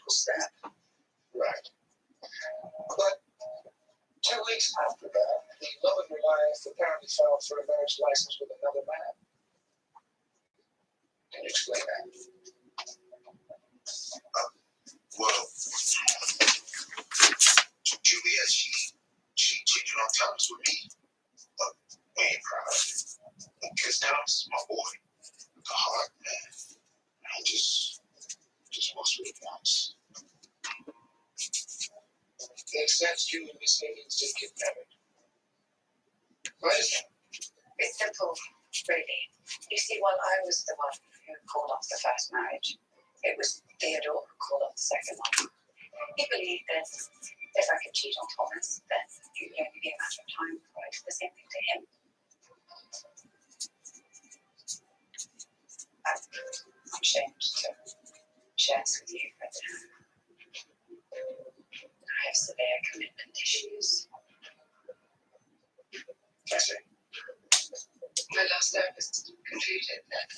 logical step. Right. But 2 weeks after that, the love of your life apparently filed for a marriage license with another man. Can you explain that? Well, Julia, she cheated on times with me. But we ain't proud of it. Because now this is my boy, the heart man. And he just wants what he wants. Makes sense you and Miss Higgins did get married. Why is that? It's simple, really. You see, while I was the one who called off the first marriage, it was Theodore who called off the second one. He believed that if I could cheat on Thomas, then it would only be a matter of time before I did the same thing to him. I'm ashamed to share this with you, but I have severe commitment issues. I see. My last therapist concluded that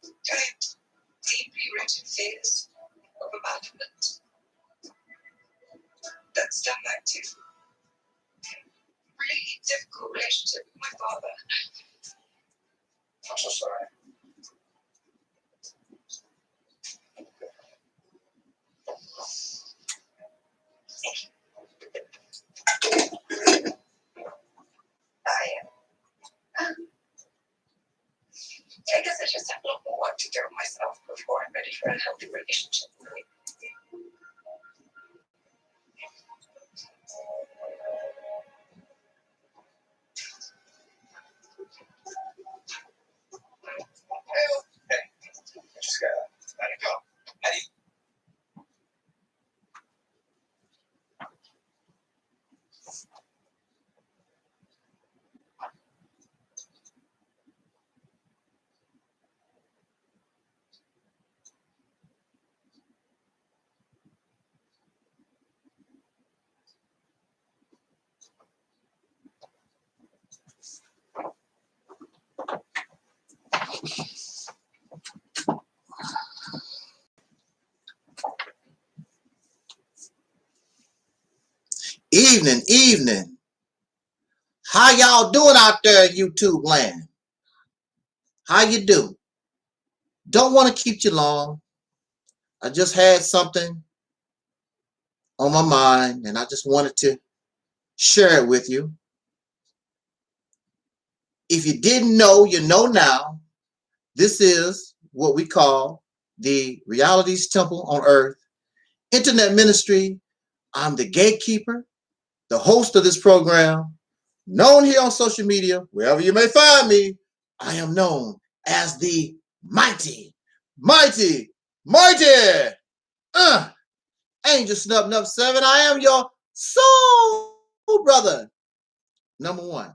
I had deeply rooted fears of abandonment that stem back to a really difficult relationship with my father. I'm so sorry. I guess I just have a lot more work to do on myself before I'm ready for a healthy relationship. Hey, just gotta let it go. Eddie. Evening. How y'all doing out there in YouTube land? How you do? Don't want to keep you long. I just had something on my mind and I just wanted to share it with you. If you didn't know, you know now. This is what we call the Reality's Temple on Earth Internet Ministry. I'm the gatekeeper, the host of this program, known here on social media, wherever you may find me. I am known as the mighty Angel Snub 7. I am your soul brother. Number one.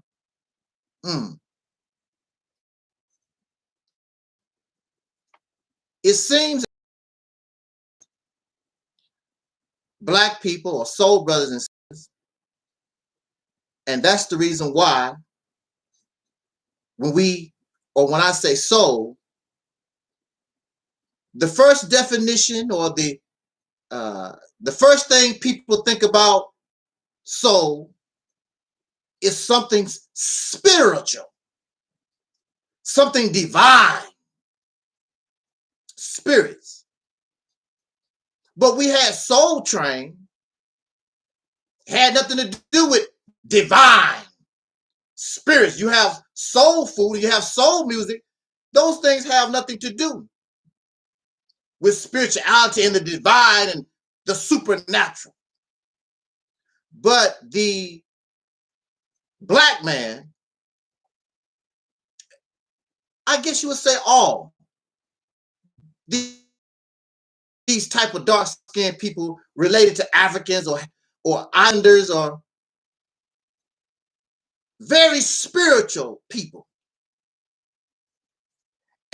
It seems black people are soul brothers and sisters. And that's the reason why when I say soul, the first definition or the first thing people think about soul is something spiritual, something divine, spirits. But we had Soul Train, had nothing to do with divine spirits. You have soul food, you have soul music. Those things have nothing to do with spirituality and the divine and the supernatural. But the black man, I guess you would say all these type of dark-skinned people related to Africans or Islanders or very spiritual people.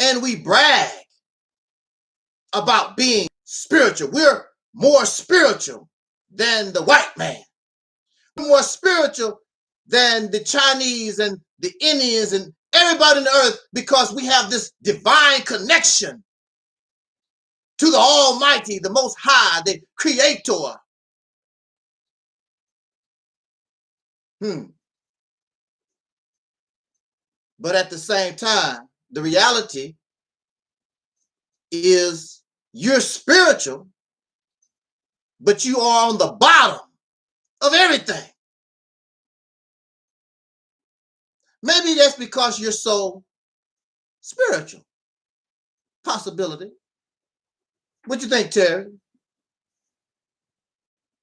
And we brag about being spiritual. We're more spiritual than the white man. We're more spiritual than the Chinese and the Indians and everybody on the earth because we have this divine connection to the Almighty, the Most High, the Creator. But at the same time, the reality is you're spiritual, but you are on the bottom of everything. Maybe that's because you're so spiritual. Possibility. What you think, Terry?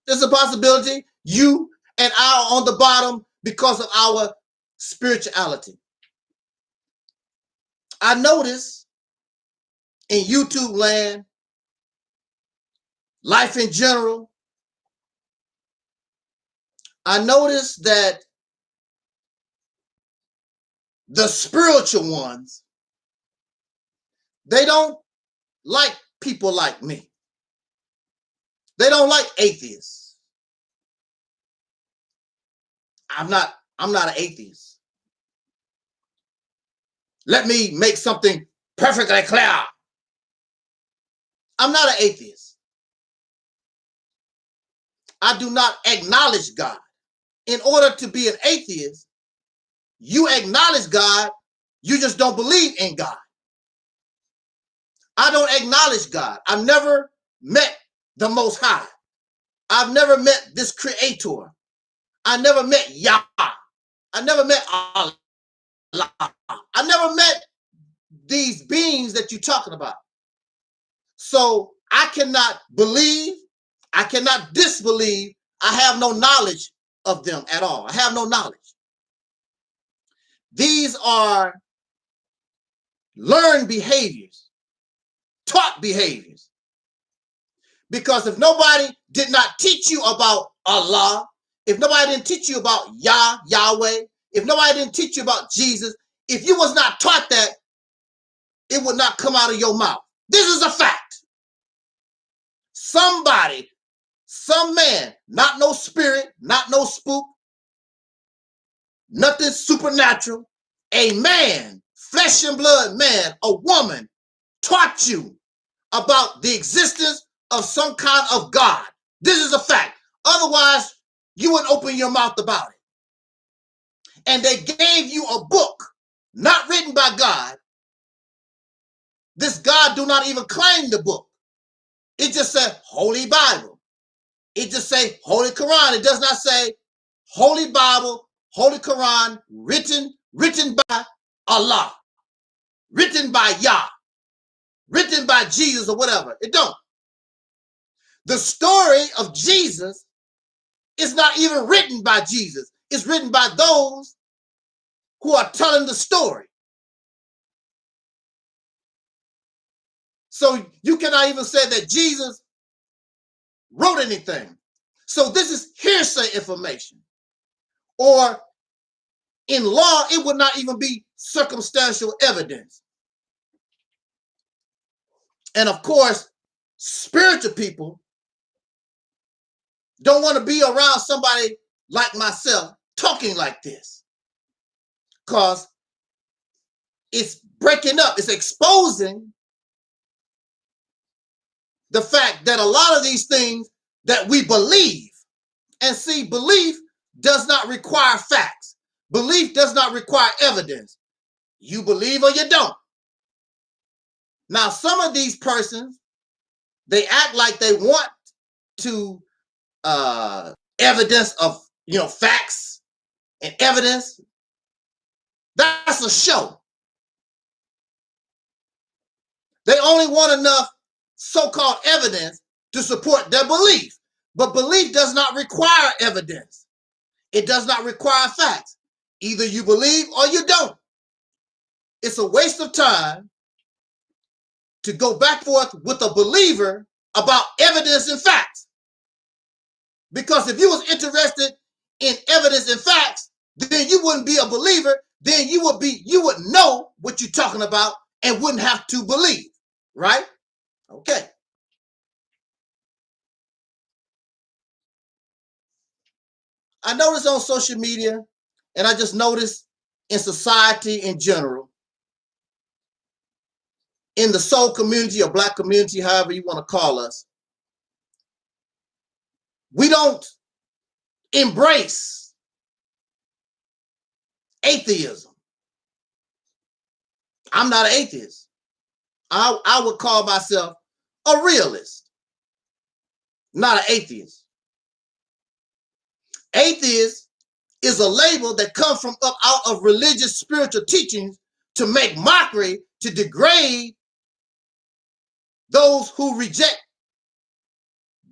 There's a possibility you and I are on the bottom because of our spirituality. I notice in YouTube land, life in general, I notice that the spiritual ones, they don't like people like me. They don't like atheists. I'm not an atheist. Let me make something perfectly clear. I'm not an atheist. I do not acknowledge God. In order to be an atheist, you acknowledge God, you just don't believe in God. I don't acknowledge God. I've never met the Most High. I've never met this Creator. I never met Yah. I never met Allah. I never met these beings that you're talking about. So I cannot believe, I cannot disbelieve. I have no knowledge of them at all. I have no knowledge. These are learned behaviors, taught behaviors. Because if nobody did not teach you about Allah, if nobody didn't teach you about Yahweh, if nobody didn't teach you about Jesus, if you was not taught that, it would not come out of your mouth. This is a fact. Somebody, some man, not no spirit, not no spook, nothing supernatural, a man, flesh and blood man, a woman, taught you about the existence of some kind of God. This is a fact. Otherwise, you wouldn't open your mouth about it. And they gave you a book, not written by God. This God do not even claim the book. It just said Holy Bible. It just say Holy Quran. It does not say Holy Bible, Holy Quran, written by Allah, written by Yah, written by Jesus or whatever. It don't. The story of Jesus is not even written by Jesus. It's written by those who are telling the story. So you cannot even say that Jesus wrote anything. So this is hearsay information. Or in law, it would not even be circumstantial evidence. And of course, spiritual people don't want to be around somebody like myself talking like this. Because it's breaking up, it's exposing the fact that a lot of these things that we believe, and see, belief does not require facts. Belief does not require evidence. You believe or you don't. Now, some of these persons, they act like they want to evidence of, facts and evidence. That's a show. They only want enough so-called evidence to support their belief. But belief does not require evidence. It does not require facts. Either you believe or you don't. It's a waste of time to go back and forth with a believer about evidence and facts. Because if you was interested in evidence and facts, then you wouldn't be a believer. Then you would know what you're talking about and wouldn't have to believe, right? Okay. I noticed on social media, and I just noticed in society in general, in the soul community or black community, however you want to call us, we don't embrace atheism. I'm not an atheist. I would call myself a realist, not an atheist. Atheist is a label that comes from up out of religious spiritual teachings to make mockery, to degrade those who reject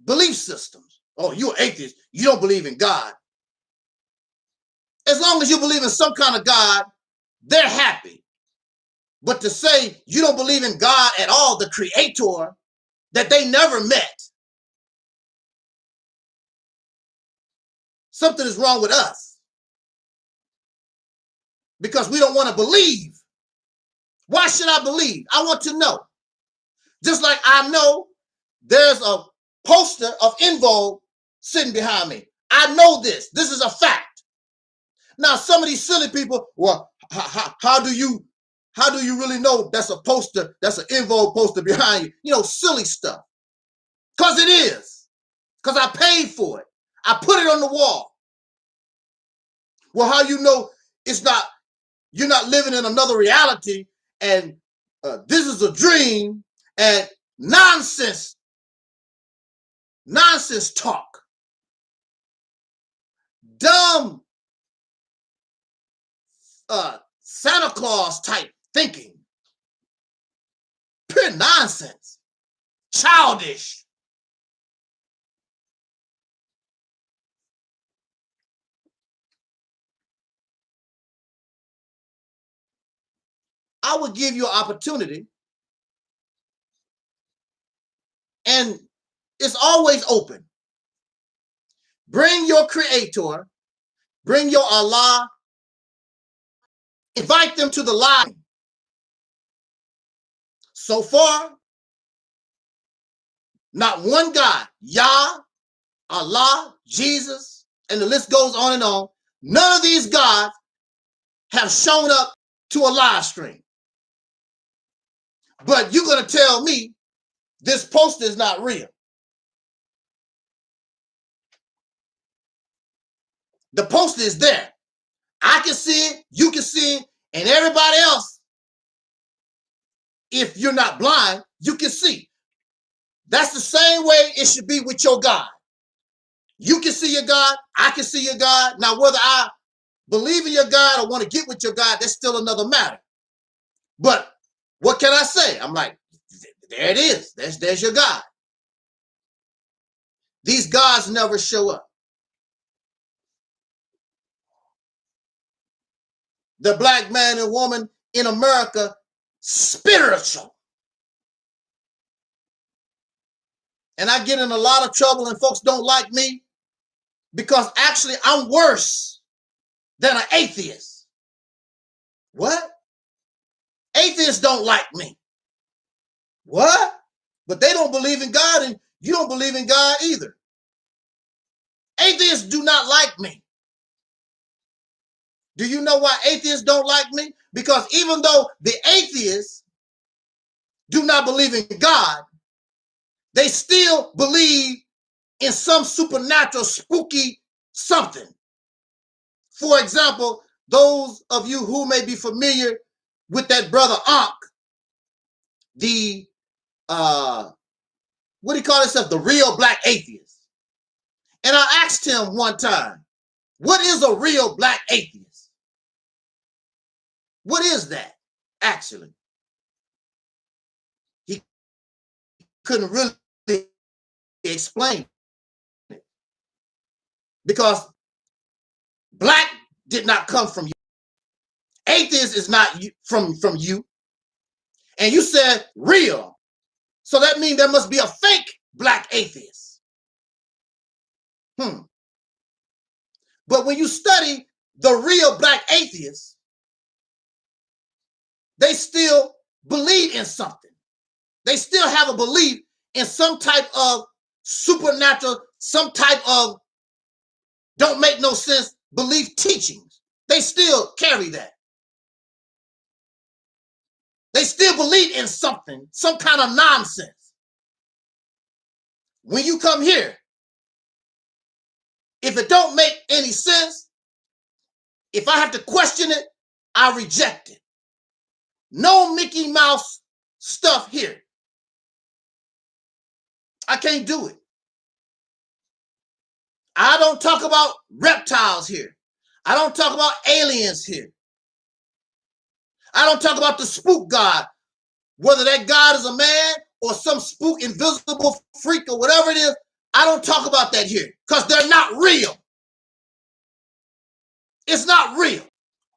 belief systems. Oh, you're an atheist. You don't believe in God. As long as you believe in some kind of God, they're happy. But to say you don't believe in God at all, the creator that they never met, something is wrong with us. Because we don't want to believe. Why should I believe? I want to know. Just like I know there's a poster of En Vogue sitting behind me. I know this. This is a fact. Now, some of these silly people, well, how do you really know that's a poster, that's an En Vogue poster behind you? You know, silly stuff. Because it is. Because I paid for it. I put it on the wall. Well, how you know it's not, you're not living in another reality and this is a dream and nonsense talk. Dumb Santa Claus type thinking. Pure nonsense. Childish. I would give you an opportunity, and it's always open. Bring your creator, bring your Allah, invite them to the line. So far, not one God, Yah, Allah, Jesus, and the list goes on and on. None of these gods have shown up to a live stream. But you're going to tell me this poster is not real. The poster is there. I can see it, you can see it, and everybody else, if you're not blind, you can see. That's the same way it should be with your God. You can see your God, I can see your God. Now, whether I believe in your God or want to get with your God, that's still another matter. But what can I say? I'm like, there it is. There's your God. These gods never show up. The black man and woman in America, spiritual. And I get in a lot of trouble and folks don't like me because actually I'm worse than an atheist. What? Atheists don't like me. What? But they don't believe in God and you don't believe in God either. Atheists do not like me. Do you know why atheists don't like me? Because even though the atheists do not believe in God, they still believe in some supernatural, spooky something. For example, those of you who may be familiar with that brother Ankh, the, what do you call himself? The real black atheist. And I asked him one time, what is a real black atheist? What is that, actually? He couldn't really explain it. Because black did not come from you. Atheist is not from you. And you said real. So that means there must be a fake black atheist. But when you study the real black atheists, they still believe in something. They still have a belief in some type of supernatural, some type of don't make no sense belief teachings. They still carry that. They still believe in something, some kind of nonsense. When you come here, if it don't make any sense, if I have to question it, I reject it. No Mickey Mouse stuff here. I can't do it. I don't talk about reptiles here. I don't talk about aliens here. I don't talk about the spook god, whether that god is a man or some spook invisible freak or whatever it is. I don't talk about that here because they're not real. It's not real.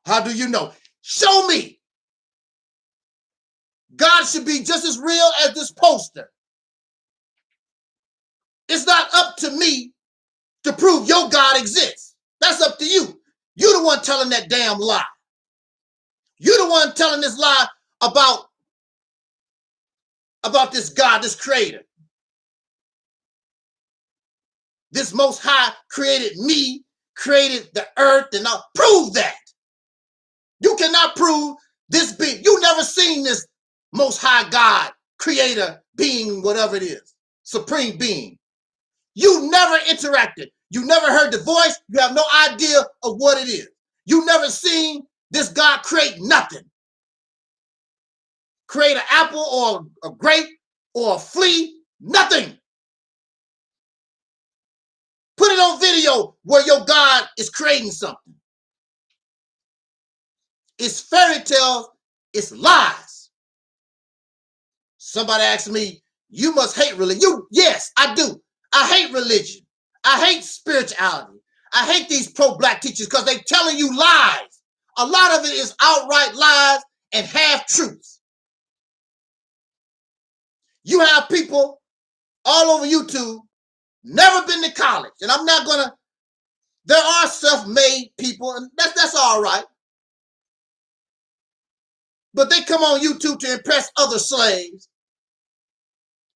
How do you know? Show me. God should be just as real as this poster. It's not up to me to prove your God exists. That's up to you. You're the one telling that damn lie. You're the one telling this lie about this God, this creator. This Most High created me, created the earth, and I'll prove that. You cannot prove this being. You never seen this Most High God, creator, being, whatever it is, supreme being. You never interacted. You never heard the voice. You have no idea of what it is. You never seen this God create nothing. Create an apple or a grape or a flea, nothing. Put it on video where your God is creating something. It's fairy tales, it's lies. Somebody asked me, you must hate religion. Yes, I do. I hate religion. I hate spirituality. I hate these pro-black teachers because they're telling you lies. A lot of it is outright lies and half-truths. You have people all over YouTube, never been to college. And I'm not going to, there are self-made people, and that's all right. But they come on YouTube to impress other slaves.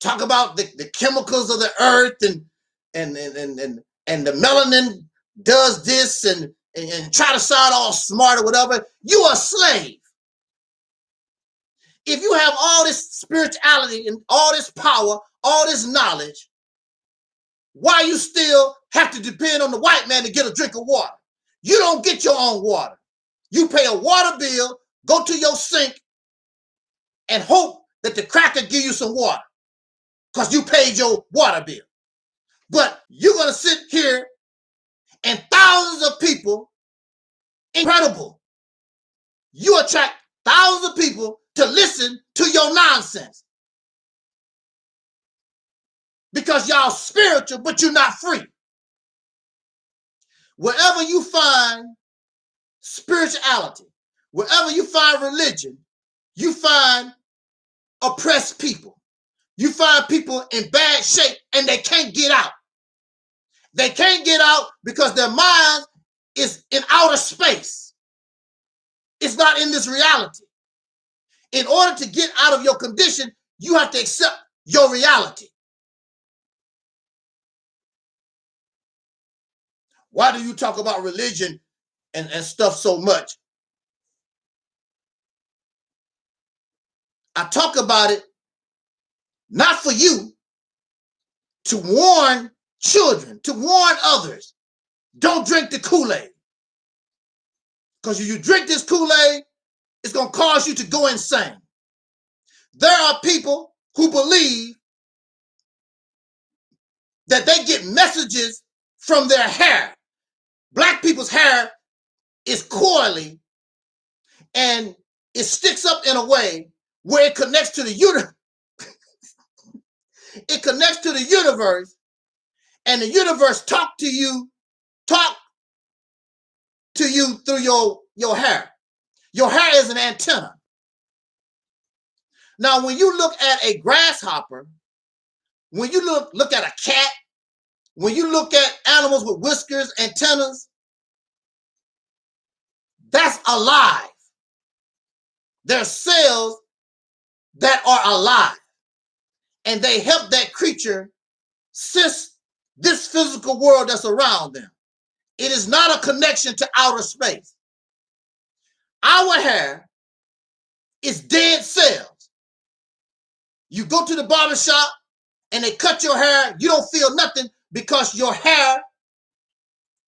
Talk about the chemicals of the earth and the melanin does this and try to sound all smart or whatever. You are a slave. If you have all this spirituality and all this power, all this knowledge, why you still have to depend on the white man to get a drink of water? You don't get your own water. You pay a water bill, go to your sink, and hope that the cracker give you some water because you paid your water bill. But you're going to sit here and thousands of people, incredible. You attract thousands of people to listen to your nonsense because y'all spiritual, but you're not free. Wherever you find spirituality, wherever you find religion, you find oppressed people. You find people in bad shape and they can't get out. They can't get out because their mind is in outer space. It's not in this reality. In order to get out of your condition, you have to accept your reality. Why do you talk about religion and stuff so much? I talk about it not for you, to warn children, to warn others. Don't drink the Kool-Aid. Because if you drink this Kool-Aid, it's going to cause you to go insane. There are people who believe that they get messages from their hair. Black people's hair is coily and it sticks up in a way where it connects to the universe. It connects to the universe, and the universe talk to you through your hair. Your hair is an antenna. Now, when you look at a grasshopper, when you look at a cat, when you look at animals with whiskers, antennas, that's alive. They're cells that are alive. And they help that creature sense this physical world that's around them. It is not a connection to outer space. Our hair is dead cells. You go to the barbershop and they cut your hair, you don't feel nothing because your hair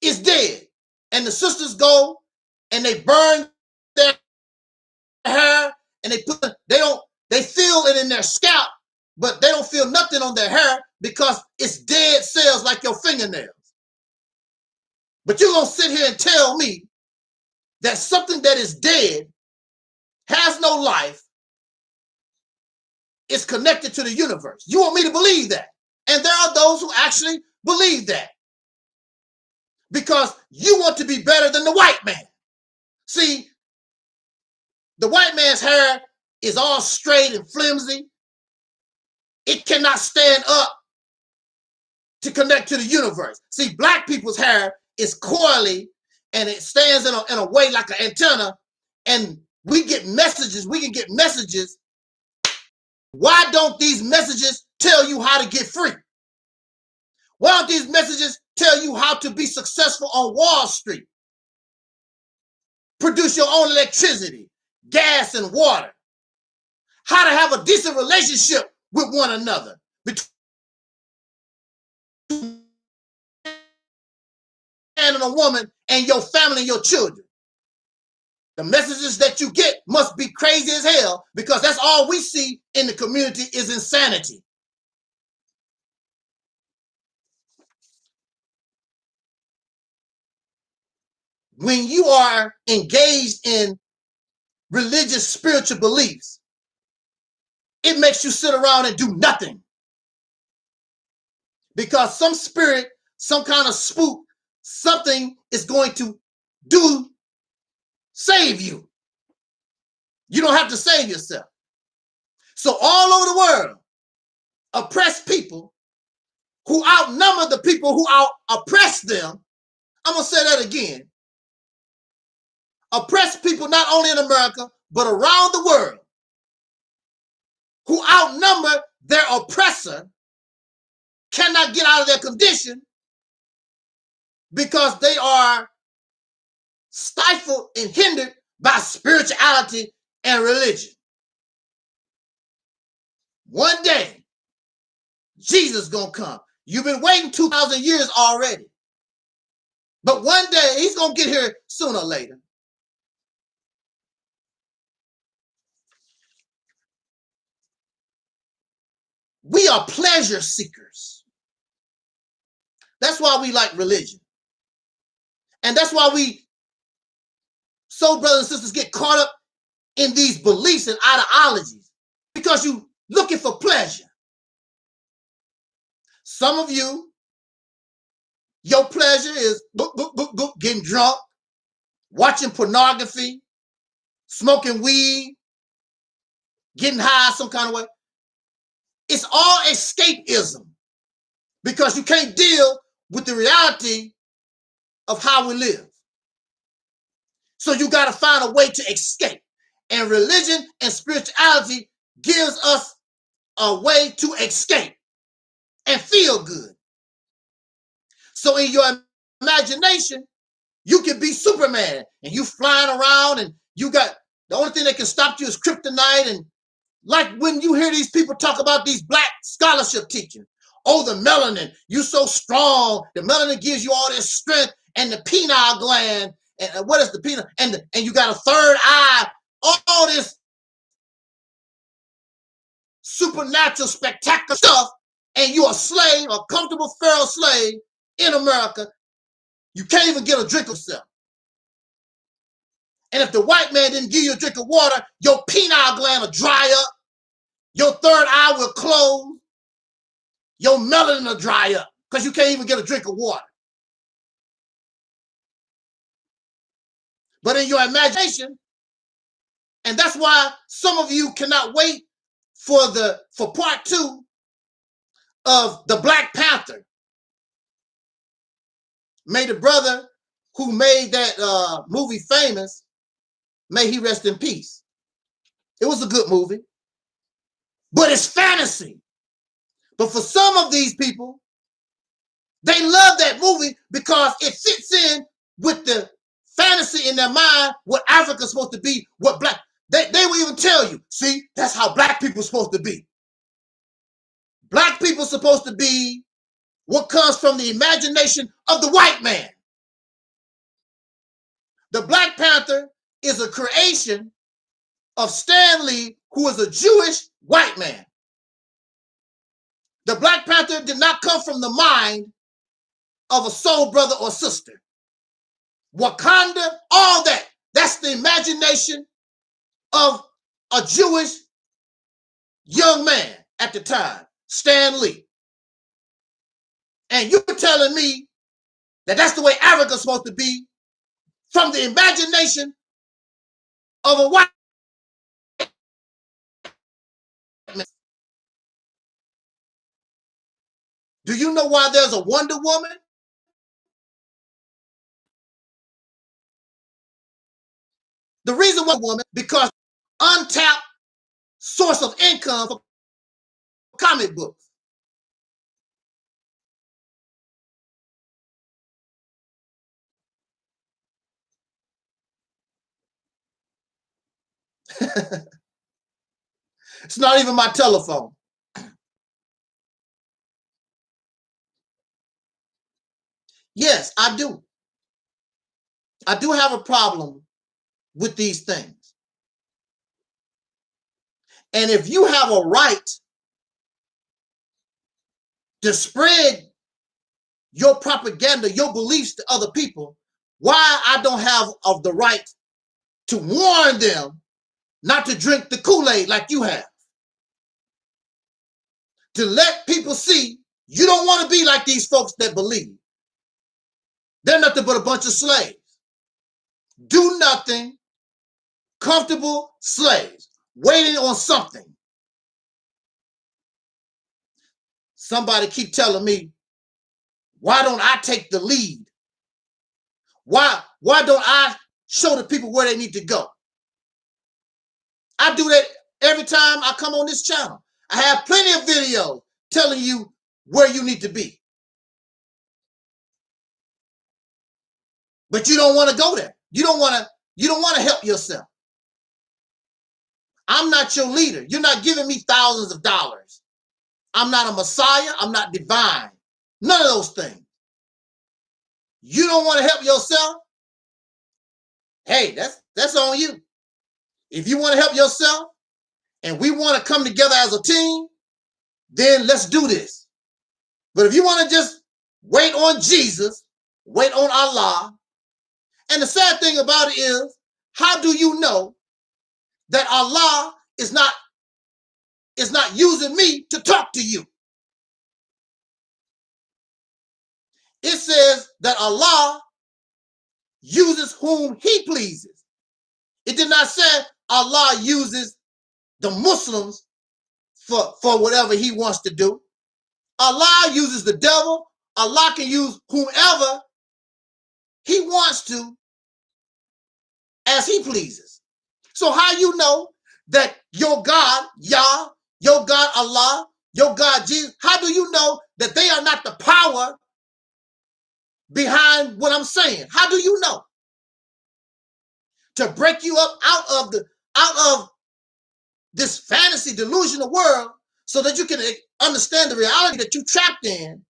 is dead. And the sisters go and they burn their hair and they feel it in their scalp, but they don't feel nothing on their hair because it's dead cells like your fingernails. But you're going to sit here and tell me that something that is dead, has no life, is connected to the universe. You want me to believe that? And there are those who actually believe that. Because you want to be better than the white man. See, the white man's hair is all straight and flimsy. It cannot stand up to connect to the universe. See, black people's hair is coily and it stands in a way like an antenna, and we get messages. We can get messages. Why don't these messages tell you how to get free? Why don't these messages tell you how to be successful on Wall Street? Produce your own electricity, gas, and water. How to have a decent relationship with one another. Between a man and a woman and your family and your children. The messages that you get must be crazy as hell because that's all we see in the community is insanity. When you are engaged in religious, spiritual beliefs, it makes you sit around and do nothing. Because some spirit, some kind of spook, something is going to save you. You don't have to save yourself. So all over the world, oppressed people who outnumber the people who oppress them, I'm going to say that again. Oppressed people not only in America, but around the world, who outnumber their oppressor, cannot get out of their condition because they are stifled and hindered by spirituality and religion. One day, Jesus gonna come. You've been waiting 2,000 years already. But one day, he's gonna get here sooner or later. We are pleasure seekers. That's why we like religion. And that's why brothers and sisters, get caught up in these beliefs and ideologies because you're looking for pleasure. Some of you, your pleasure is getting drunk, watching pornography, smoking weed, getting high some kind of way. It's all escapism because you can't deal with the reality of how we live. So you got to find a way to escape. And religion and spirituality gives us a way to escape and feel good. So in your imagination, you can be Superman and you flying around and you got, the only thing that can stop you is kryptonite. And like when you hear these people talk about these black scholarship teaching, oh, the melanin, you so strong. The melanin gives you all this strength and the pineal gland. And what is the pineal? And you got a third eye. All this supernatural, spectacular stuff. And you're a slave, a comfortable Pharaoh slave in America. You can't even get a drink of yourself. And if the white man didn't give you a drink of water, your pineal gland will dry up. Your third eye will close. Your melanin will dry up because you can't even get a drink of water. But in your imagination, and that's why some of you cannot wait for part 2 of the Black Panther. May the brother who made that movie famous, may he rest in peace. It was a good movie, but it's fantasy. But for some of these people, they love that movie because it fits in with the fantasy in their mind, what Africa's supposed to be, what black. They will even tell you, see, that's how black people are supposed to be. Black people are supposed to be what comes from the imagination of the white man. The Black Panther is a creation of Stan Lee, who is a Jewish white man. The Black Panther did not come from the mind of a soul brother or sister. Wakanda, all that, that's the imagination of a Jewish young man at the time, Stan Lee. And you're telling me that that's the way Africa's supposed to be from the imagination of a white man. Do you know why there's a Wonder Woman? The reason why woman, because untapped source of income for comic books. It's not even my telephone. Yes, I do. I do have a problem with these things. And if you have a right to spread your propaganda, your beliefs to other people, why I don't have the right to warn them not to drink the Kool-Aid like you have? To let people see you don't want to be like these folks that believe. They're nothing but a bunch of slaves. Do nothing, comfortable slaves, waiting on something. Somebody keep telling me, why don't I take the lead? Why don't I show the people where they need to go? I do that every time I come on this channel. I have plenty of videos telling you where you need to be. But you don't want to go there. You don't want to help yourself. I'm not your leader. You're not giving me thousands of dollars. I'm not a Messiah. I'm not divine. None of those things. You don't want to help yourself? Hey, that's on you. If you want to help yourself and we want to come together as a team, then let's do this. But if you want to just wait on Jesus, wait on Allah, and the sad thing about it is, how do you know that Allah is not using me to talk to you? It says that Allah uses whom he pleases. It did not say Allah uses the Muslims for whatever he wants to do. Allah uses the devil. Allah can use whomever he wants to as he pleases. So how you know that your God, Yah, your God, Allah, your God, Jesus, how do you know that they are not the power behind what I'm saying? How do you know? To break you up out of this fantasy delusional world so that you can understand the reality that you trapped in.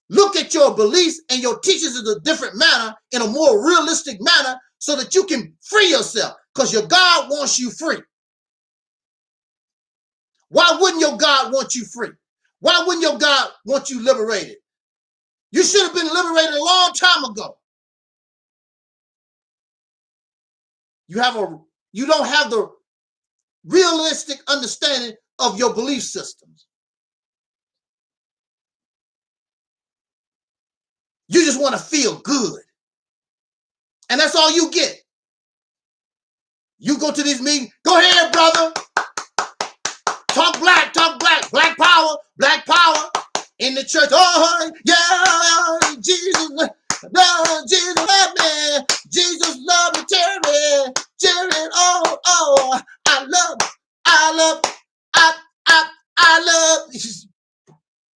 Look at your beliefs and your teachings in a different manner, in a more realistic manner, so that you can free yourself, because your God wants you free. Why wouldn't your God want you free? Why wouldn't your God want you liberated? You should have been liberated a long time ago. You don't have the realistic understanding of your belief systems. You just want to feel good. And that's all you get. You go to these meetings, go ahead, brother. Talk black, black power in the church. Oh, yeah, Jesus loved me. Jesus loved me, Jerry, oh, I love.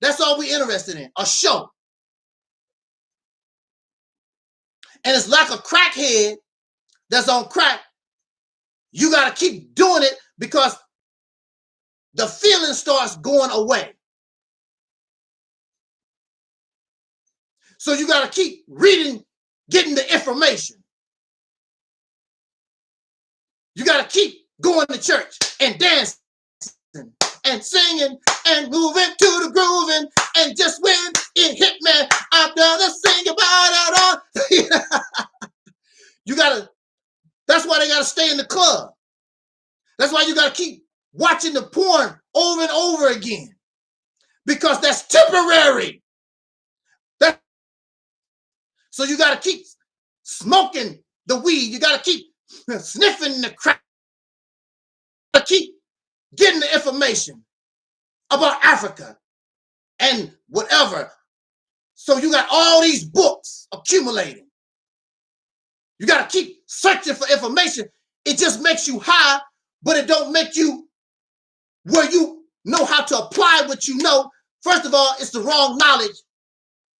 That's all we're interested in, a show. And it's like a crackhead that's on crack You got to keep doing it because the feeling starts going away. So you got to keep reading, getting the information. You got to keep going to church and dancing and singing and moving to the grooving. And just when it hit me, I'm gonna sing about it all. You got to, that's why they got to stay in the club. That's why you got to keep watching the porn over and over again. Because that's temporary. So you got to keep smoking the weed. You got to keep sniffing the crack. You got to keep getting the information about Africa and whatever. So you got all these books accumulating. You got to keep searching for information. It just makes you high, but it don't make you where you know how to apply what you know. First of all, it's the wrong knowledge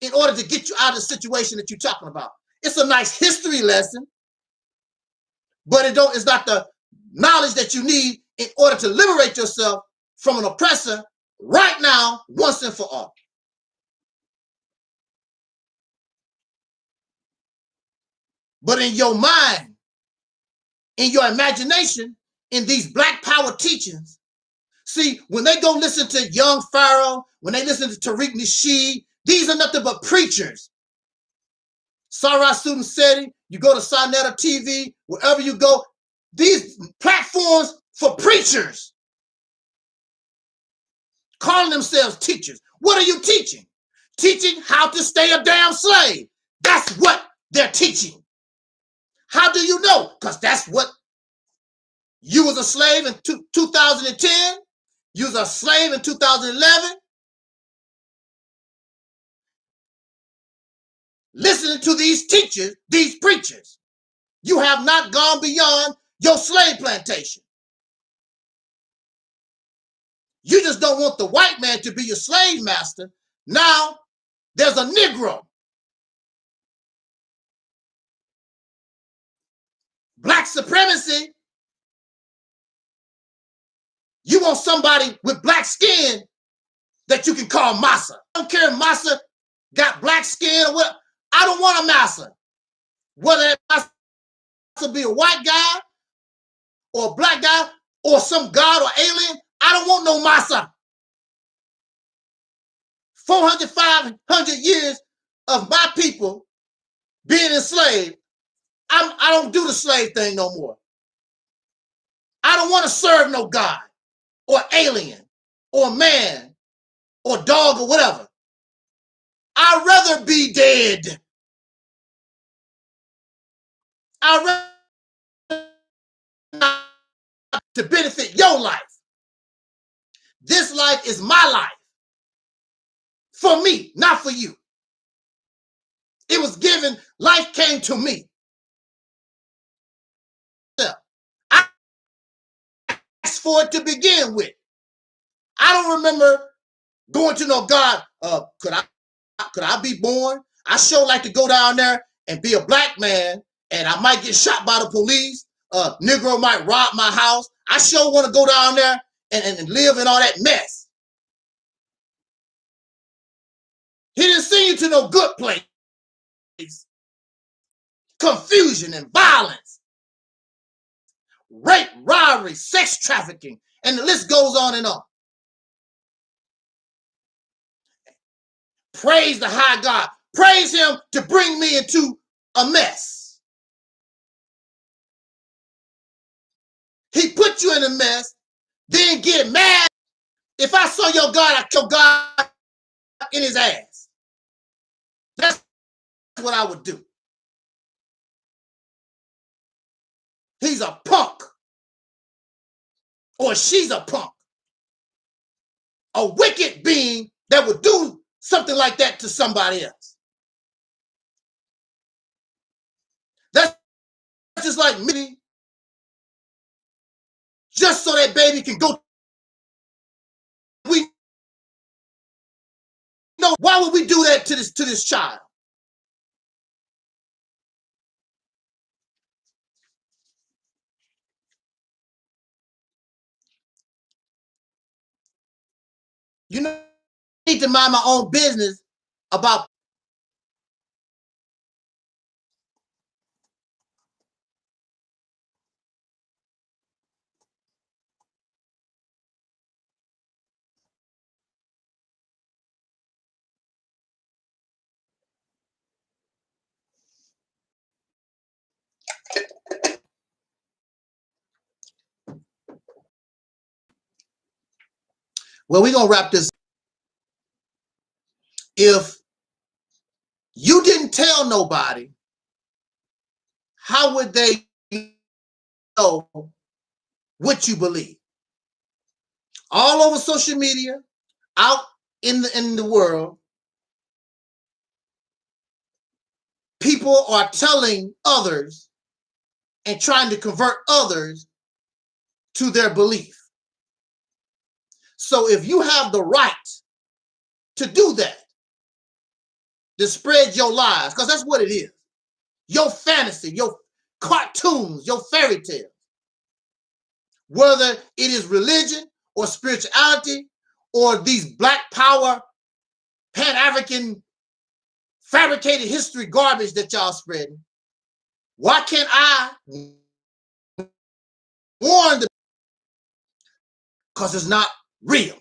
in order to get you out of the situation that you're talking about. It's a nice history lesson, but it's not the knowledge that you need in order to liberate yourself from an oppressor right now, once and for all. But in your mind, in your imagination, in these Black Power teachings, see, when they go listen to Young Pharaoh, when they listen to Tariq Nasheed, these are nothing but preachers. Sarah Student Seti, you go to Sonetta TV, wherever you go, these platforms for preachers calling themselves teachers. What are you teaching? Teaching how to stay a damn slave. That's what they're teaching. How do you know? Because that's what you was a slave in 2010. You was a slave in 2011. Listening to these teachers, these preachers. You have not gone beyond your slave plantation. You just don't want the white man to be your slave master. Now there's a Negro. Black supremacy. You want somebody with black skin that you can call massa. I don't care if massa got black skin or what. I don't want a massa. Whether that massa be a white guy or a black guy or some god or alien, I don't want no massa. 400, 500 years of my people being enslaved, I don't do the slave thing no more. I don't want to serve no god or alien or man or dog or whatever. I'd rather be dead. I'd rather to benefit your life. This life is my life. For me, not for you. It was given, life came to me. I asked for it to begin with. I don't remember going to no God, could I be born? I sure like to go down there and be a black man, and I might get shot by the police. Negro might rob my house. I sure want to go down there and live in all that mess. He didn't send you to no good place. Confusion and violence, rape, robbery, sex trafficking, and the list goes on and on. Praise the high God. Praise him to bring me into a mess. He put you in a mess, then get mad. If I saw your God, I'd kill God in his ass. That's what I would do. He's a punk. Or she's a punk. A wicked being that would do something like that to somebody else. That's just like me. Just so that baby can go. We know, why would we do that to this child? You need to mind my own business about. Well, we're going to wrap this. If you didn't tell nobody, how would they know what you believe? All over social media, out in the world, people are telling others and trying to convert others to their belief. So if you have the right to do that, to spread your lies, because that's what it is, your fantasy, your cartoons, your fairy tales, whether it is religion or spirituality or these black power, Pan-African fabricated history garbage that y'all spreading, why can't I warn them? Because it's not real.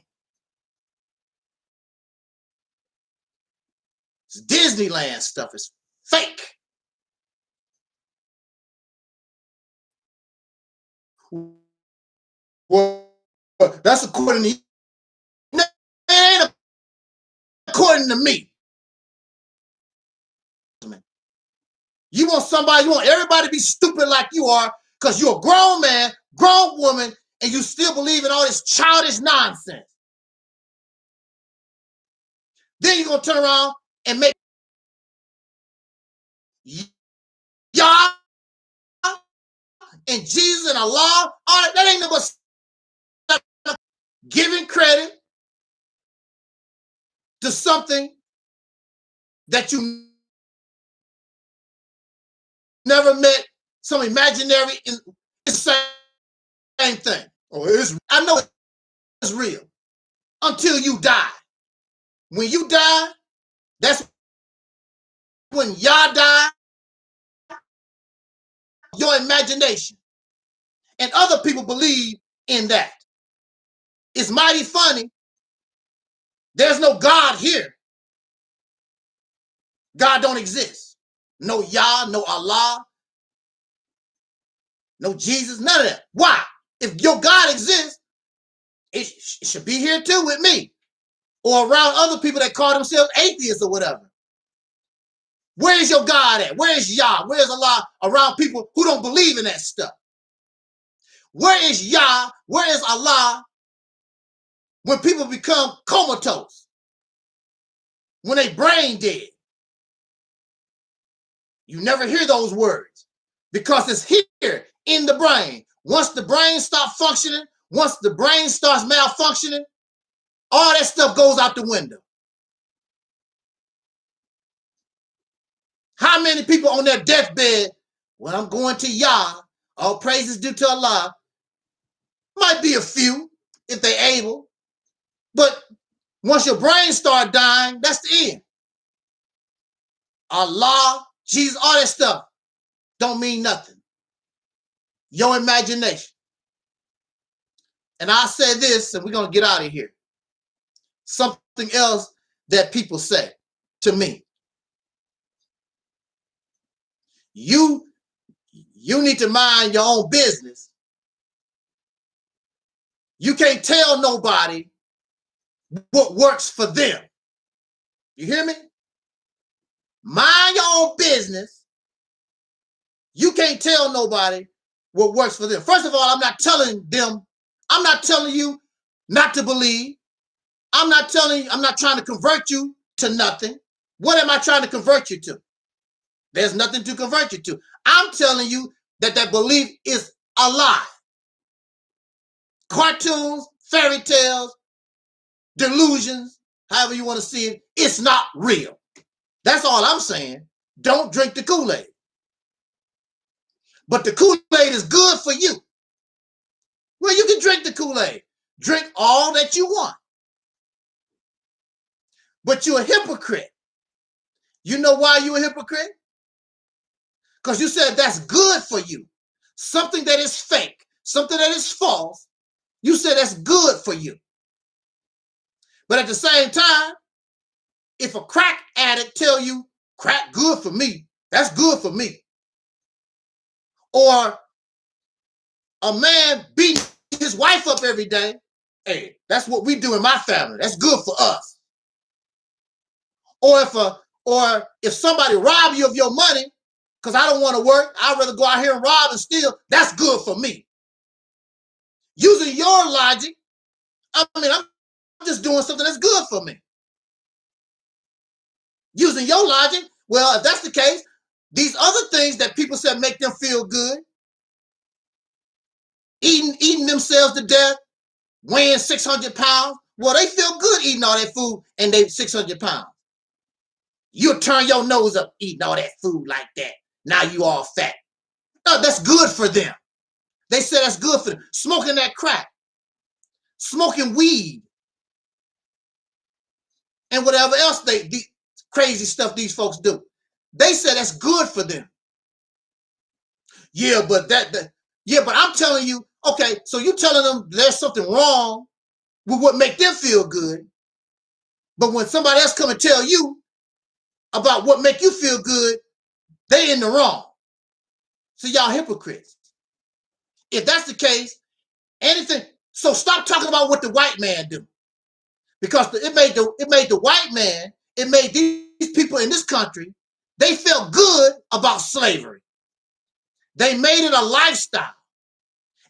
It's Disneyland stuff. It's fake. Well, that's according to you. It ain't according to me. You want somebody, you want everybody to be stupid like you are because you're a grown man, grown woman, and you still believe in all this childish nonsense. Then you're going to turn around and make Yah and Jesus and Allah, all that ain't no but giving credit to something that you never met, some imaginary, it's the same thing. Oh, I know it's real until you die. When you die, that's when Yah die, your imagination. And other people believe in that. It's mighty funny. There's no God here. God don't exist. No Yah, no Allah, no Jesus, none of that. Why? If your God exists, it should be here too with me. Or around other people that call themselves atheists or whatever. Where is your God at? Where is Yah? Where is Allah around people who don't believe in that stuff? Where is Yah? Where is Allah when people become comatose? When they brain dead? You never hear those words because it's here in the brain. Once the brain stops functioning, once the brain starts malfunctioning, all that stuff goes out the window. How many people on their deathbed, well, I'm going to Yah, all praises due to Allah? Might be a few if they're able, but once your brain start dying, that's the end. Allah, Jesus, all that stuff don't mean nothing. Your imagination. And I said this, and we're going to get out of here. Something else that people say to me. You need to mind your own business. You can't tell nobody what works for them. You hear me? Mind your own business. You can't tell nobody what works for them. First of all, I'm not telling you not to believe. I'm not trying to convert you to nothing. What am I trying to convert you to? There's nothing to convert you to. I'm telling you that belief is a lie. Cartoons, fairy tales, delusions, however you want to see it, it's not real. That's all I'm saying. Don't drink the Kool-Aid. But the Kool-Aid is good for you. Well, you can drink the Kool-Aid. Drink all that you want. but you're a hypocrite. You know why you're a hypocrite? Because you said that's good for you. Something that is fake, something that is false, you said that's good for you. But at the same time, if a crack addict tell you crack good for me, that's good for me. Or a man beating his wife up every day, hey, that's what we do in my family. That's good for us. Or if somebody rob you of your money, because I don't want to work, I'd rather go out here and rob and steal, that's good for me. Using your logic, I'm just doing something that's good for me. Using your logic, well, if that's the case, these other things that people said make them feel good, eating themselves to death, weighing 600 pounds, well, they feel good eating all that food and they 600 pounds. You'll turn your nose up eating all that food like that. Now you all fat. No, that's good for them. They said that's good for them. Smoking that crack, smoking weed, and whatever else the crazy stuff these folks do. They said that's good for them. Yeah, but but I'm telling you, okay, so you telling them there's something wrong with what make them feel good. But when somebody else come and tell you about what make you feel good, they in the wrong. So y'all hypocrites. If that's the case, anything, so stop talking about what the white man do. Because it made the white man, it made these people in this country, they felt good about slavery. They made it a lifestyle.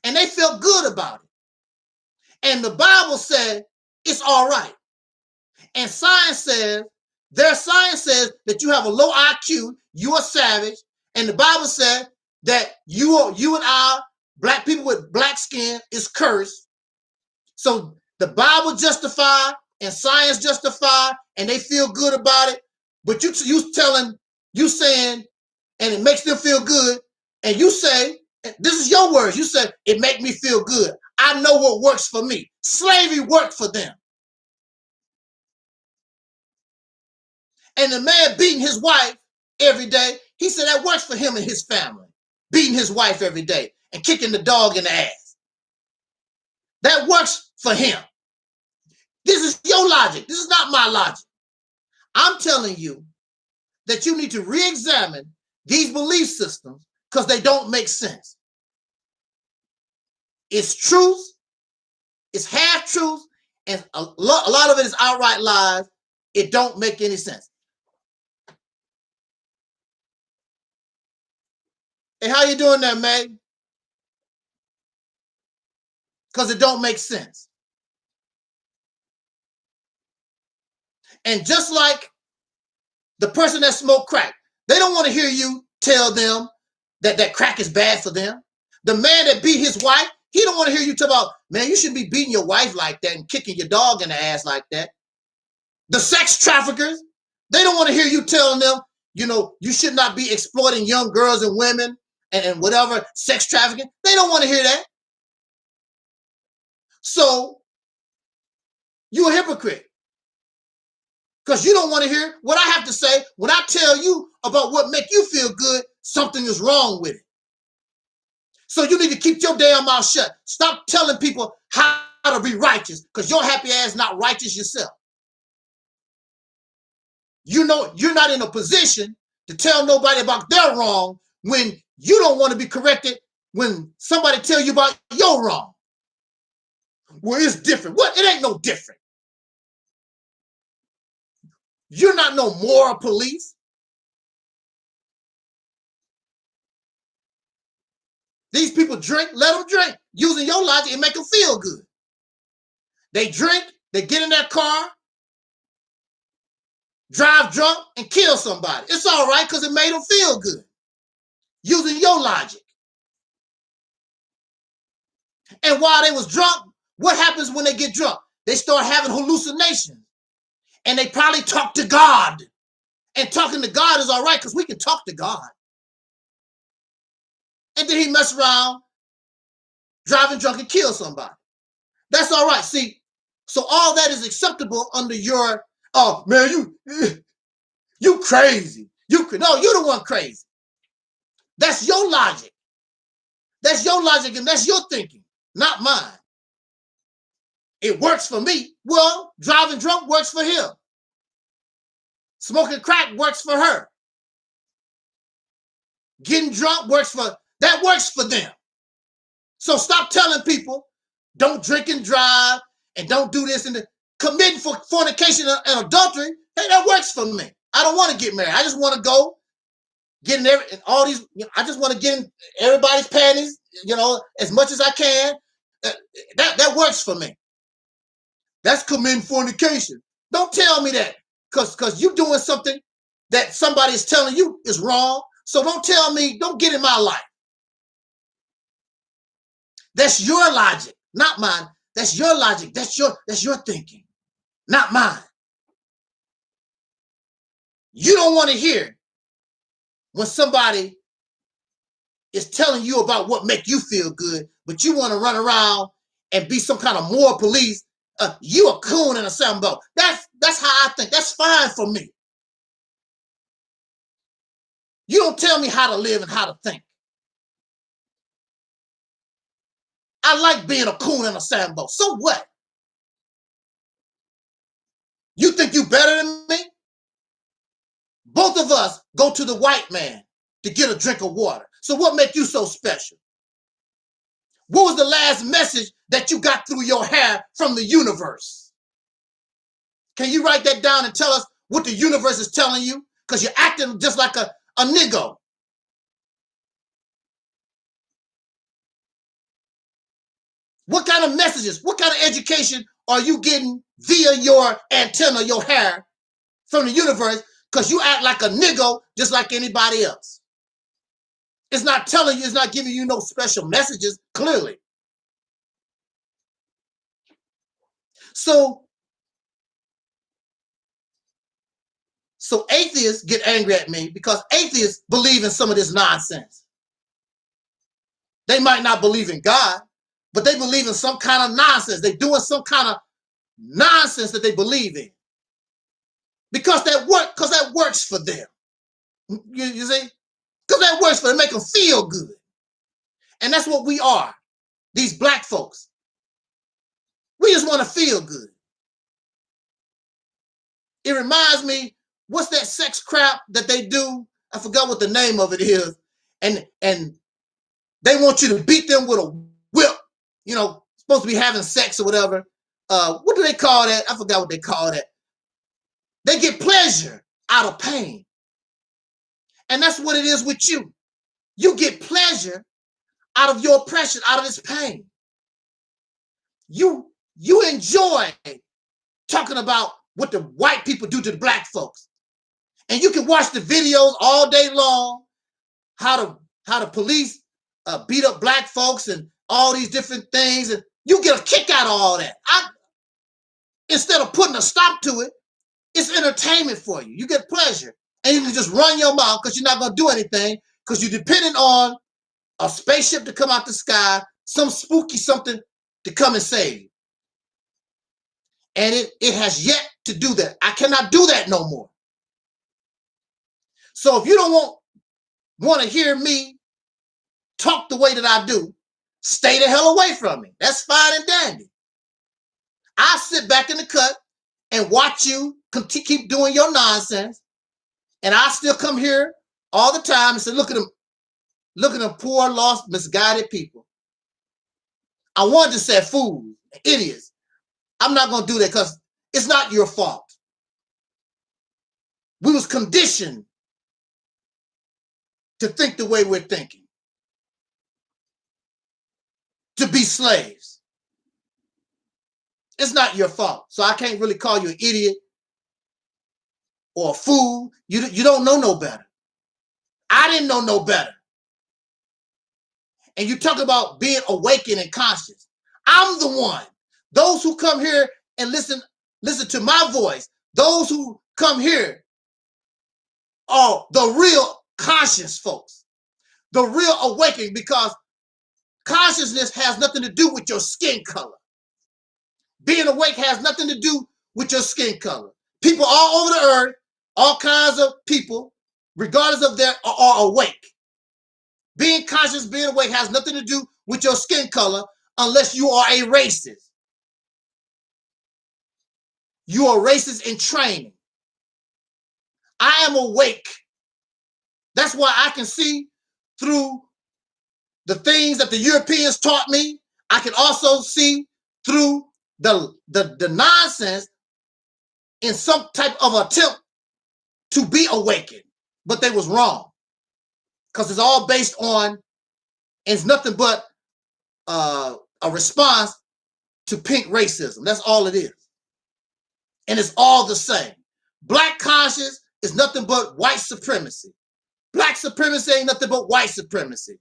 And they felt good about it. And the Bible said it's all right. And science says, their science says that you have a low IQ, you're a savage, and the Bible said that you and I, black people with black skin, is cursed. So the Bible justified and science justified, and they feel good about it. But you saying, and it makes them feel good, and you say, this is your words, you said, it make me feel good. I know what works for me. Slavery worked for them. And the man beating his wife every day, he said that works for him and his family. Beating his wife every day and kicking the dog in the ass. That works for him. This is your logic. This is not my logic. I'm telling you that you need to re-examine these belief systems because they don't make sense. It's truth, it's half truth, and a lot of it is outright lies. It don't make any sense. Hey, how you doing there, Meg? Because it don't make sense. And just like the person that smoked crack, they don't want to hear you tell them that crack is bad for them. The man that beat his wife, he don't want to hear you talk about, man, you shouldn't be beating your wife like that and kicking your dog in the ass like that. The sex traffickers, they don't want to hear you telling them, you should not be exploiting young girls and women and whatever, sex trafficking. They don't want to hear that. So you're a hypocrite. Because you don't want to hear what I have to say when I tell you about what make you feel good, something is wrong with it. So you need to keep your damn mouth shut. Stop telling people how to be righteous because your happy ass not righteous yourself. You know you're not in a position to tell nobody about their wrong when you don't want to be corrected when somebody tell you about your wrong. Well, it's different. What? It ain't no different. You're not no moral police. These people drink, let them drink. Using your logic, it make them feel good. They drink, they get in their car, drive drunk, and kill somebody. It's all right because it made them feel good. Using your logic. And while they was drunk, what happens when they get drunk? They start having hallucinations. And they probably talk to God. And talking to God is all right because we can talk to God. And then he mess around, driving drunk and kill somebody. That's all right. See, so all that is acceptable under your Oh man, you crazy. No, you're the one crazy. That's your logic. That's your logic and that's your thinking, not mine. It works for me. Well, driving drunk works for him. Smoking crack works for her. Getting drunk works for them. So stop telling people don't drink and drive and don't do this and committing for fornication and adultery. Hey, that works for me. I don't want to get married. I just want to go get in all these. I just want to get in everybody's panties, as much as I can. That works for me. That's committing fornication. Don't tell me that because you're doing something that somebody is telling you is wrong. So don't tell me, don't get in my life. That's your logic, not mine. That's your logic. That's your thinking, not mine. You don't want to hear when somebody is telling you about what make you feel good, but you want to run around and be some kind of moral police. You a coon and a sambo. That's how I think. That's fine for me. You don't tell me how to live and how to think. I like being a coon and a sambo. So what? You think you better than me? Both of us go to the white man to get a drink of water. So what makes you so special? What was the last message that you got through your hair from the universe? Can you write that down and tell us what the universe is telling you? Because you're acting just like a niggo. What kind of messages, what kind of education are you getting via your antenna, your hair, from the universe? Because you act like a niggo just like anybody else. It's not telling you, it's not giving you no special messages, clearly. So atheists get angry at me because atheists believe in some of this nonsense. They might not believe in God, but they believe in some kind of nonsense. They're doing some kind of nonsense that they believe in. Because that works for them. You see? Because that works for them, make them feel good. And that's what we are, these black folks. We just want to feel good. It reminds me, what's that sex crap that they do? I forgot what the name of it is. And they want you to beat them with a whip, supposed to be having sex or whatever. What do they call that? I forgot what they call that. They get pleasure out of pain. And that's what it is with you. You get pleasure out of your oppression, out of this pain. You enjoy talking about what the white people do to the black folks. And you can watch the videos all day long, how the police beat up black folks and all these different things. And you get a kick out of all that. Instead of putting a stop to it, it's entertainment for you. You get pleasure. And you can just run your mouth because you're not going to do anything because you're dependent on a spaceship to come out the sky, some spooky something to come and save you. And it has yet to do that. I cannot do that no more. So if you don't want to hear me talk the way that I do, stay the hell away from me. That's fine and dandy. I'll sit back in the cut and watch you keep doing your nonsense. And I still come here all the time and say, look at them poor, lost, misguided people. I wanted to say fools, idiots. I'm not going to do that because it's not your fault. We was conditioned to think the way we're thinking, to be slaves. It's not your fault. So I can't really call you an idiot or a fool. You don't know no better. I didn't know no better. And you talk about being awakened and conscious. I'm the one. Those who come here and listen to my voice, those who come here are the real conscious folks, the real awakening, because consciousness has nothing to do with your skin color. Being awake has nothing to do with your skin color. People all over the earth, all kinds of people, regardless of their, are awake. Being conscious, being awake has nothing to do with your skin color unless you are a racist. You are racist in training. I am awake. That's why I can see through the things that the Europeans taught me. I can also see through the nonsense in some type of attempt to be awakened. But they was wrong. Because it's all based on, and it's nothing but a response to pink racism. That's all it is. And it's all the same. Black conscience is nothing but white supremacy. Black supremacy ain't nothing but white supremacy.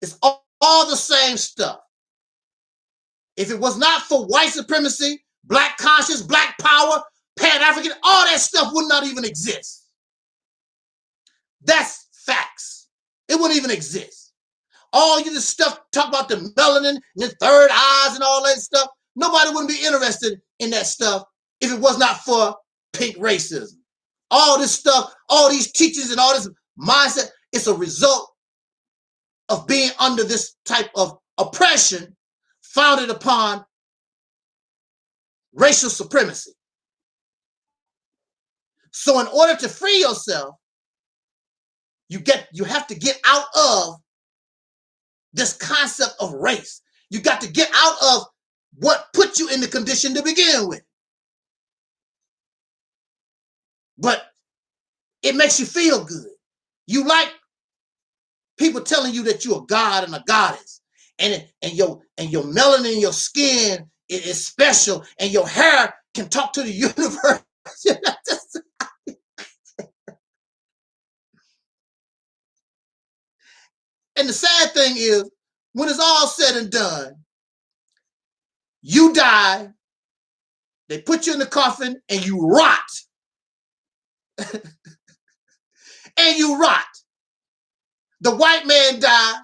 It's all the same stuff. If it was not for white supremacy, black conscience, black power, Pan-African, all that stuff would not even exist. That's facts. It wouldn't even exist. All you this stuff, talk about the melanin and the third eyes and all that stuff, nobody wouldn't be interested in that stuff if it was not for pink racism. All this stuff, all these teachings and all this mindset, it's a result of being under this type of oppression founded upon racial supremacy. So in order to free yourself, you have to get out of this concept of race. You got to get out of what put you in the condition to begin with. But it makes you feel good. You like people telling you that you're a god and a goddess, and your melanin in your skin is special, and your hair can talk to the universe. And the sad thing is, when it's all said and done, you die, they put you in the coffin, and you rot. And you rot. The white man died,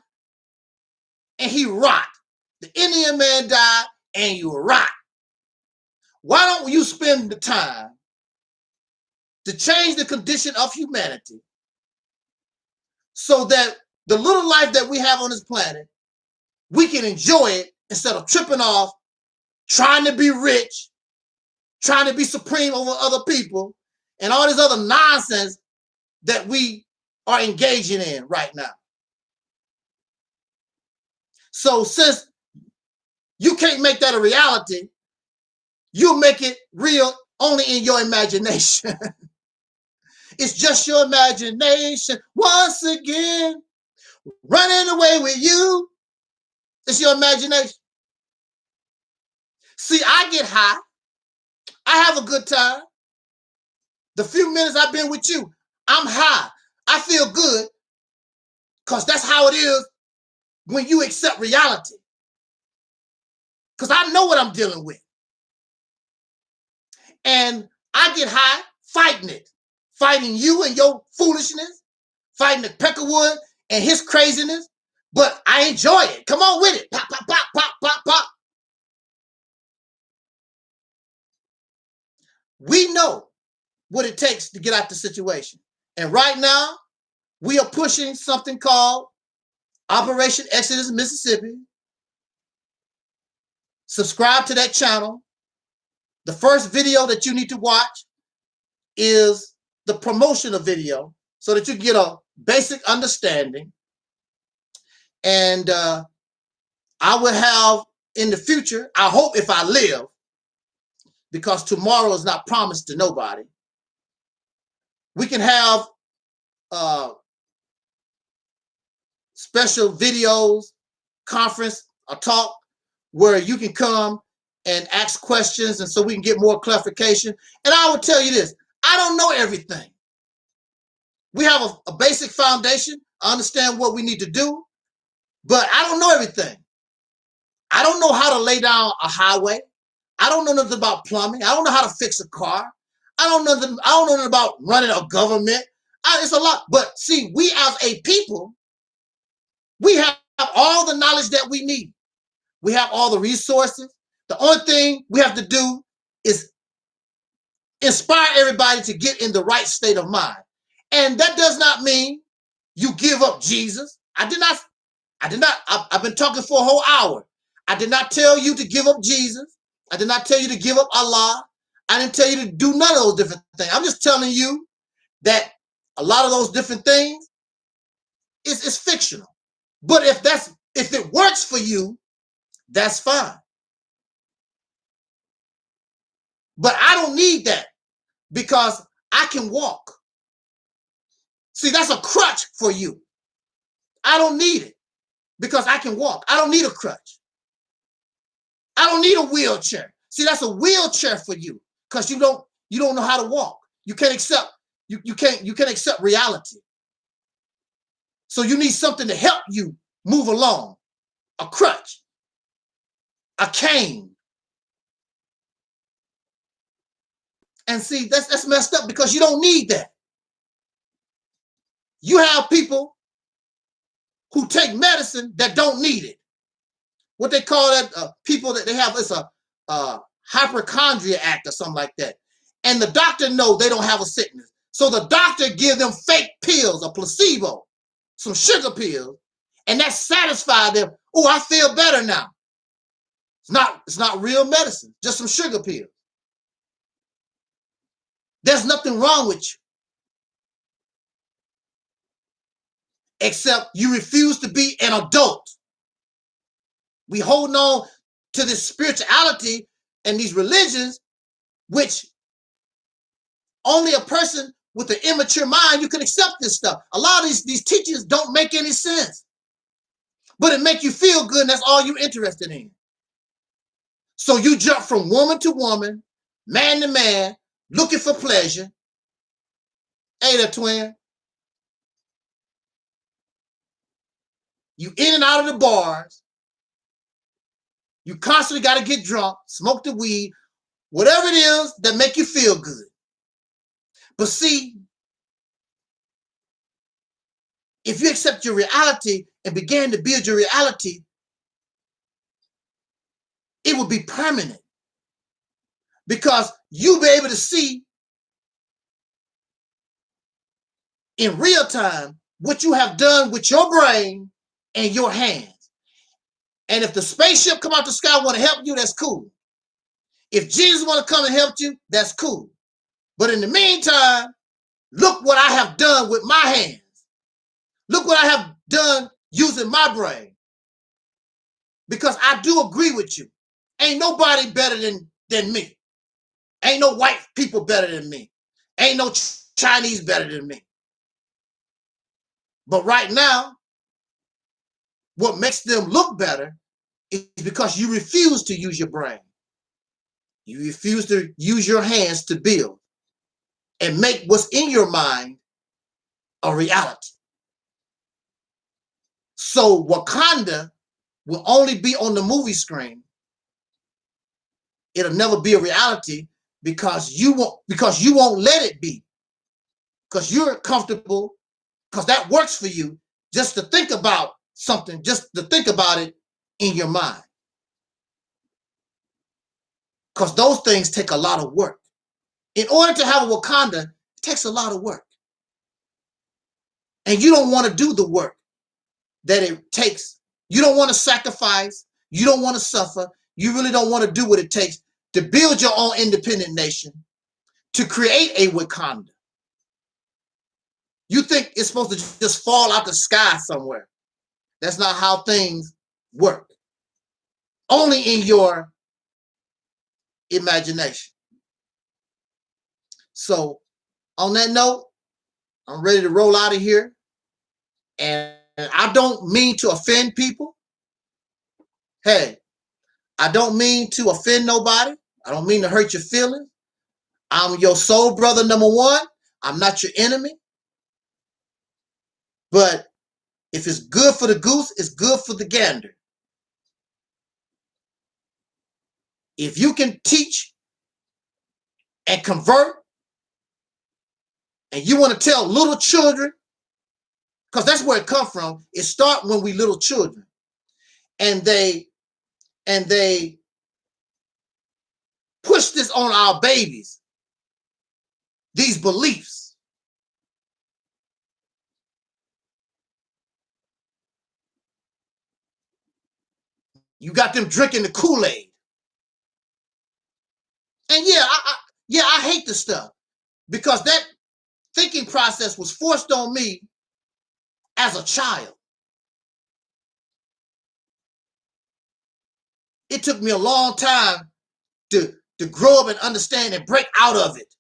and he rot. The Indian man died, and you rot. Why don't you spend the time to change the condition of humanity so that the little life that we have on this planet, we can enjoy it instead of tripping off, trying to be rich, trying to be supreme over other people, and all this other nonsense that we are engaging in right now. So since you can't make that a reality, you'll make it real only in your imagination. It's just your imagination once again running away with you. It's your imagination. See, I get high. I have a good time. The few minutes I've been with you, I'm high. I feel good because that's how it is when you accept reality. Because I know what I'm dealing with. And I get high fighting it. Fighting you and your foolishness. Fighting the Peckerwood and his craziness. But I enjoy it. Come on with it. Pop, pop, pop, pop, pop, pop. We know what it takes to get out the situation. And right now, we are pushing something called Operation Exodus Mississippi. Subscribe to that channel. The first video that you need to watch is the promotional video so that you get a basic understanding. And I will have in the future, I hope if I live, because tomorrow is not promised to nobody, we can have special videos, conference, a talk where you can come and ask questions, and so we can get more clarification. And I will tell you this, I don't know everything. We have a basic foundation. I understand what we need to do, but I don't know everything. I don't know how to lay down a highway. I don't know nothing about plumbing. I don't know how to fix a car. I don't know nothing about running a government. It's a lot. But see, we as a people, we have all the knowledge that we need. We have all the resources. The only thing we have to do is inspire everybody to get in the right state of mind. And that does not mean you give up Jesus. I've been talking for a whole hour. I did not tell you to give up Jesus. I did not tell you to give up Allah. I didn't tell you to do none of those different things. I'm just telling you that a lot of those different things is fictional. But if it works for you, that's fine. But I don't need that because I can walk. See, that's a crutch for you. I don't need it because I can walk. I don't need a crutch. I don't need a wheelchair. See, that's a wheelchair for you because you don't know how to walk. You can't accept you can't accept reality. So you need something to help you move along. A crutch, a cane. And see, that's messed up because you don't need that. You have people who take medicine that don't need it. What they call that, people that they have, it's a hypochondriac or something like that. And the doctor knows they don't have a sickness. So the doctor gives them fake pills, a placebo, some sugar pills, and that satisfies them. Oh, I feel better now. It's not real medicine, just some sugar pills. There's nothing wrong with you. Except you refuse to be an adult. We hold on to this spirituality and these religions, which only a person with an immature mind, you can accept this stuff. A lot of these teachings don't make any sense. But it makes you feel good, and that's all you're interested in. So you jump from woman to woman, man to man, looking for pleasure. Hey there, twin. You in and out of the bars. You constantly got to get drunk, smoke the weed, whatever it is that make you feel good. But see, if you accept your reality and begin to build your reality, it will be permanent. Because you'll be able to see in real time what you have done with your brain and your hands. And if the spaceship come out the sky want to help you, that's cool. If Jesus want to come and help you, that's cool. But in the meantime, look what I have done with my hands. Look what I have done using my brain. Because I do agree with you. Ain't nobody better than me. Ain't no white people better than me. Ain't no Chinese better than me. But right now, what makes them look better is because you refuse to use your brain. You refuse to use your hands to build and make what's in your mind a reality. So Wakanda will only be on the movie screen. It'll never be a reality because you won't let it be. Because you're comfortable, because that works for you, just to think about something, just to think about it in your mind. Because those things take a lot of work. In order to have a Wakanda, it takes a lot of work. And you don't want to do the work that it takes. You don't want to sacrifice. You don't want to suffer. You really don't want to do what it takes to build your own independent nation, to create a Wakanda. You think it's supposed to just fall out the sky somewhere. That's not how things work. Only in your imagination. So on that note, I'm ready to roll out of here. And I don't mean to offend people. Hey, I don't mean to offend nobody. I don't mean to hurt your feelings. I'm your soul brother number one. I'm not your enemy. But if it's good for the goose, it's good for the gander. If you can teach and convert, and you want to tell little children, because that's where it comes from. It starts when we little children. And they push this on our babies. these beliefs. You got them drinking the Kool-Aid. And yeah, I hate this stuff because that thinking process was forced on me as a child. It took me a long time to grow up and understand and break out of it.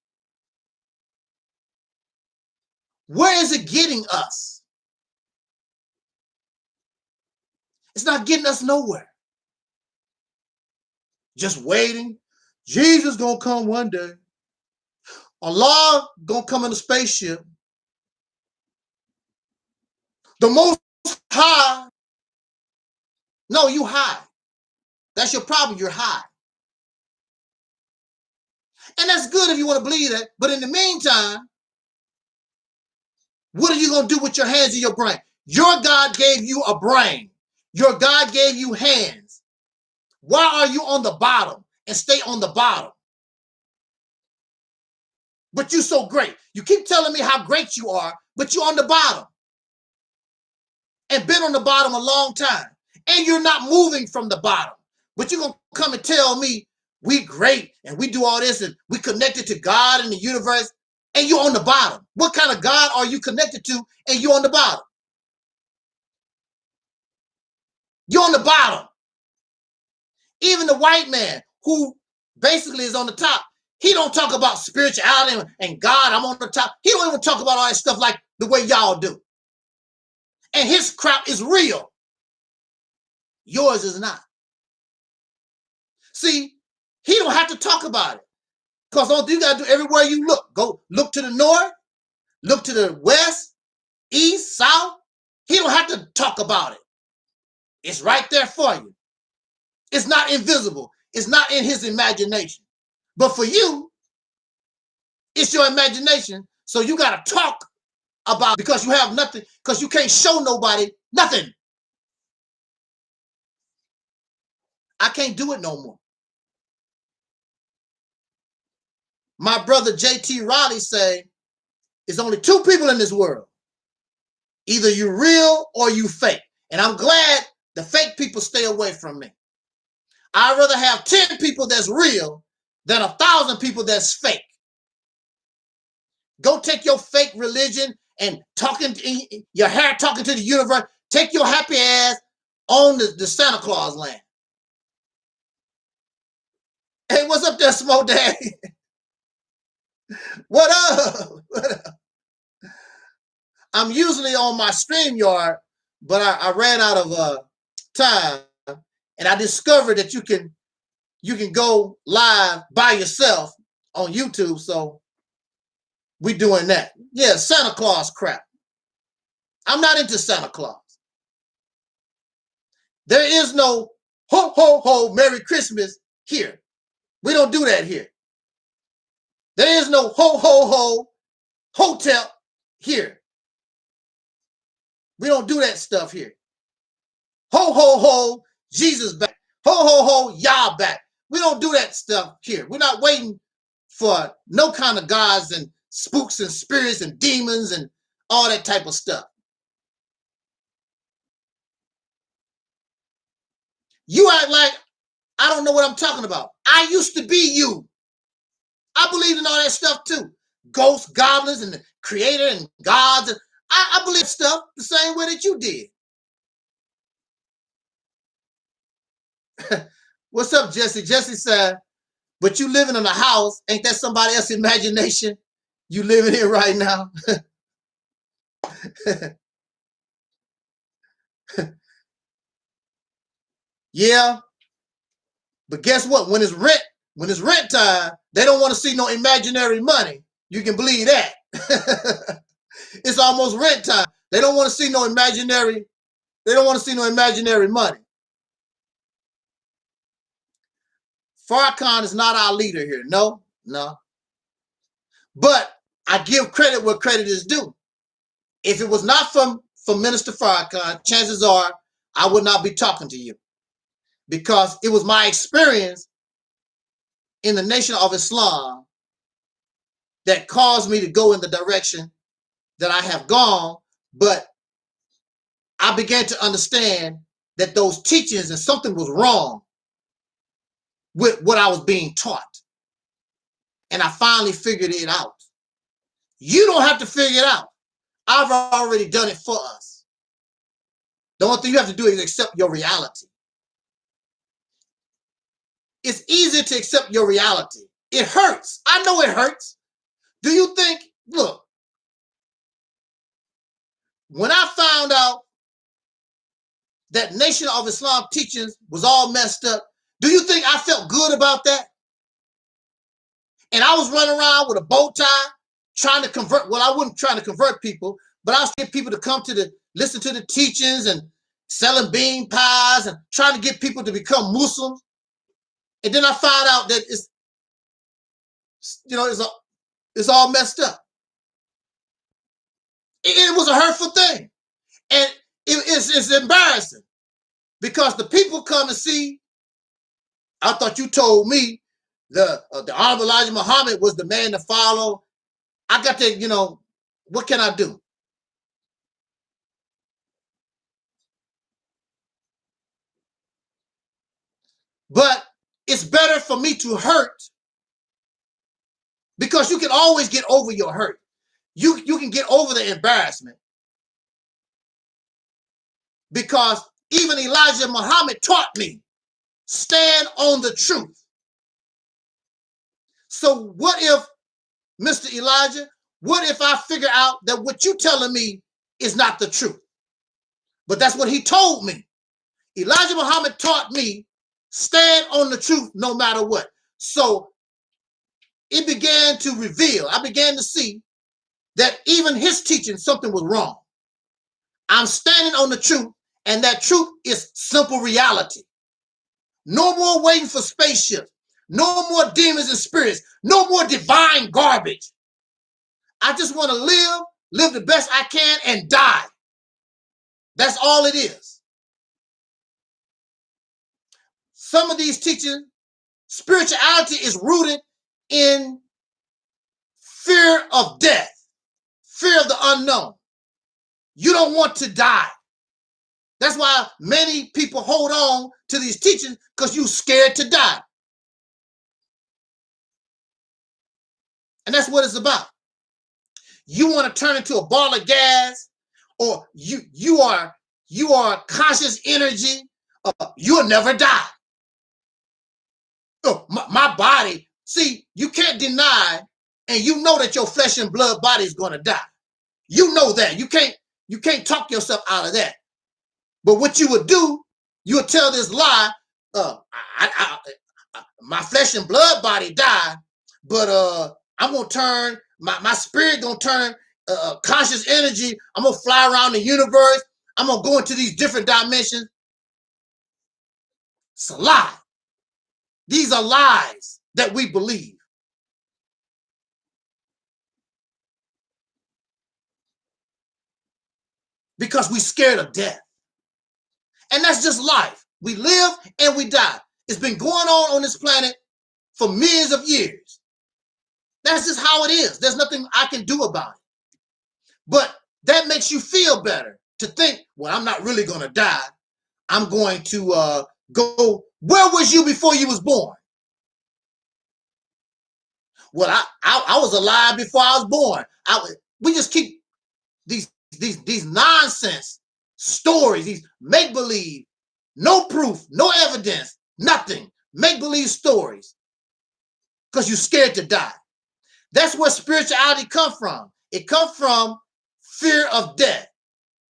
Where is it getting us? It's not getting us nowhere. Just waiting. Jesus gonna come one day. Allah gonna come in a spaceship. The Most High. No, you high. That's your problem. You're high. And that's good if you want to believe that. But in the meantime, what are you going to do with your hands and your brain? Your God gave you a brain. Your God gave you hands. Why are you on the bottom and stay on the bottom? But you're so great. You keep telling me how great you are, but you're on the bottom. And been on the bottom a long time. And you're not moving from the bottom. But you're going to come and tell me we great and we do all this and we connected to God and the universe and you're on the bottom. What kind of God are you connected to and you're on the bottom? You're on the bottom. Even the white man who basically is on the top, he don't talk about spirituality and God, I'm on the top. He don't even talk about all that stuff like the way y'all do. And his crap is real. Yours is not. See, he don't have to talk about it. Because all you got to do everywhere you look, go look to the north, look to the west, east, south. He don't have to talk about it. It's right there for you. It's not invisible. It's not in his imagination. But for you, it's your imagination. So you got to talk about it because you have nothing, because you can't show nobody nothing. I can't do it no more. My brother J.T. Raleigh say, there's only two people in this world. Either you real or you fake. And I'm glad the fake people stay away from me. I'd rather have 10 people that's real than 1,000 people that's fake. Go take your fake religion and your hair talking to the universe. Take your happy ass on the Santa Claus land. Hey, what's up there, Smoke Daddy? What up? What up? I'm usually on my StreamYard, but I ran out of time, and I discovered that you can go live by yourself on YouTube. So we doing that. Yeah, Santa Claus crap. I'm not into Santa Claus. There is no ho ho ho Merry Christmas here. We don't do that here. There is no ho ho ho hotel here. We don't do that stuff here. Ho ho ho, Jesus back. Ho ho ho, Yah back. We don't do that stuff here. We're not waiting for no kind of gods and spooks and spirits and demons and all that type of stuff. You act like I don't know what I'm talking about. I used to be you. I believed in all that stuff too. Ghosts, goblins, and the creator and gods. And I believe stuff the same way that you did. What's up, Jesse? Jesse said, but you living in a house, ain't that somebody else's imagination? You living here right now? Yeah. But guess what? When it's rent time, they don't want to see no imaginary money. You can believe that. It's almost rent time. They don't want to see no imaginary money. Farrakhan is not our leader here. No. But I give credit where credit is due. If it was not for Minister Farrakhan, chances are I would not be talking to you. Because it was my experience in the Nation of Islam that caused me to go in the direction that I have gone, but I began to understand that those teachings and something was wrong with what I was being taught. And I finally figured it out. You don't have to figure it out. I've already done it for us. The only thing you have to do is accept your reality. It's easy to accept your reality. It hurts. I know it hurts. Do you think, look, when I found out that Nation of Islam teachings was all messed up, do you think I felt good about that? And I was running around with a bow tie trying to convert, well, I wasn't trying to convert people, but I was getting people to come to listen to the teachings and selling bean pies and trying to get people to become Muslims. And then I found out that it's all messed up. It was a hurtful thing. And it's embarrassing because the people come and see. I thought you told me the Honorable Elijah Muhammad was the man to follow. I got to, what can I do? But it's better for me to hurt because you can always get over your hurt. You can get over the embarrassment because even Elijah Muhammad taught me, stand on the truth. So what if, Mr. Elijah, what if I figure out that what you're telling me is not the truth? But that's what he told me. Elijah Muhammad taught me, stand on the truth no matter what. So it began to reveal. I began to see that even his teaching, something was wrong. I'm standing on the truth, and that truth is simple reality. No more waiting for spaceships. No more demons and spirits. No more divine garbage. I just want to live the best I can, and die. That's all it is. Some of these teachings, spirituality is rooted in fear of death, fear of the unknown. You don't want to die. That's why many people hold on to these teachings, because you're scared to die. And that's what it's about. You want to turn into a ball of gas, or you are conscious energy. You'll never die. Oh, my body. See, you can't deny, and you know that your flesh and blood body is going to die. You know that. You can't talk yourself out of that. But what you would do, you would tell this lie. My flesh and blood body died, but I'm gonna turn my spirit gonna turn conscious energy. I'm gonna fly around the universe. I'm gonna go into these different dimensions. It's a lie. These are lies that we believe. Because we're scared of death. And that's just life. We live and we die. It's been going on this planet for millions of years. That's just how it is. There's nothing I can do about it. But that makes you feel better to think, well, I'm not really going to die. I'm going to go. Where was you before you was born? Well, I was alive before I was born. We just keep these nonsense stories, these make-believe, no proof, no evidence, nothing. Make-believe stories. Because you're scared to die. That's where spirituality comes from. It comes from fear of death,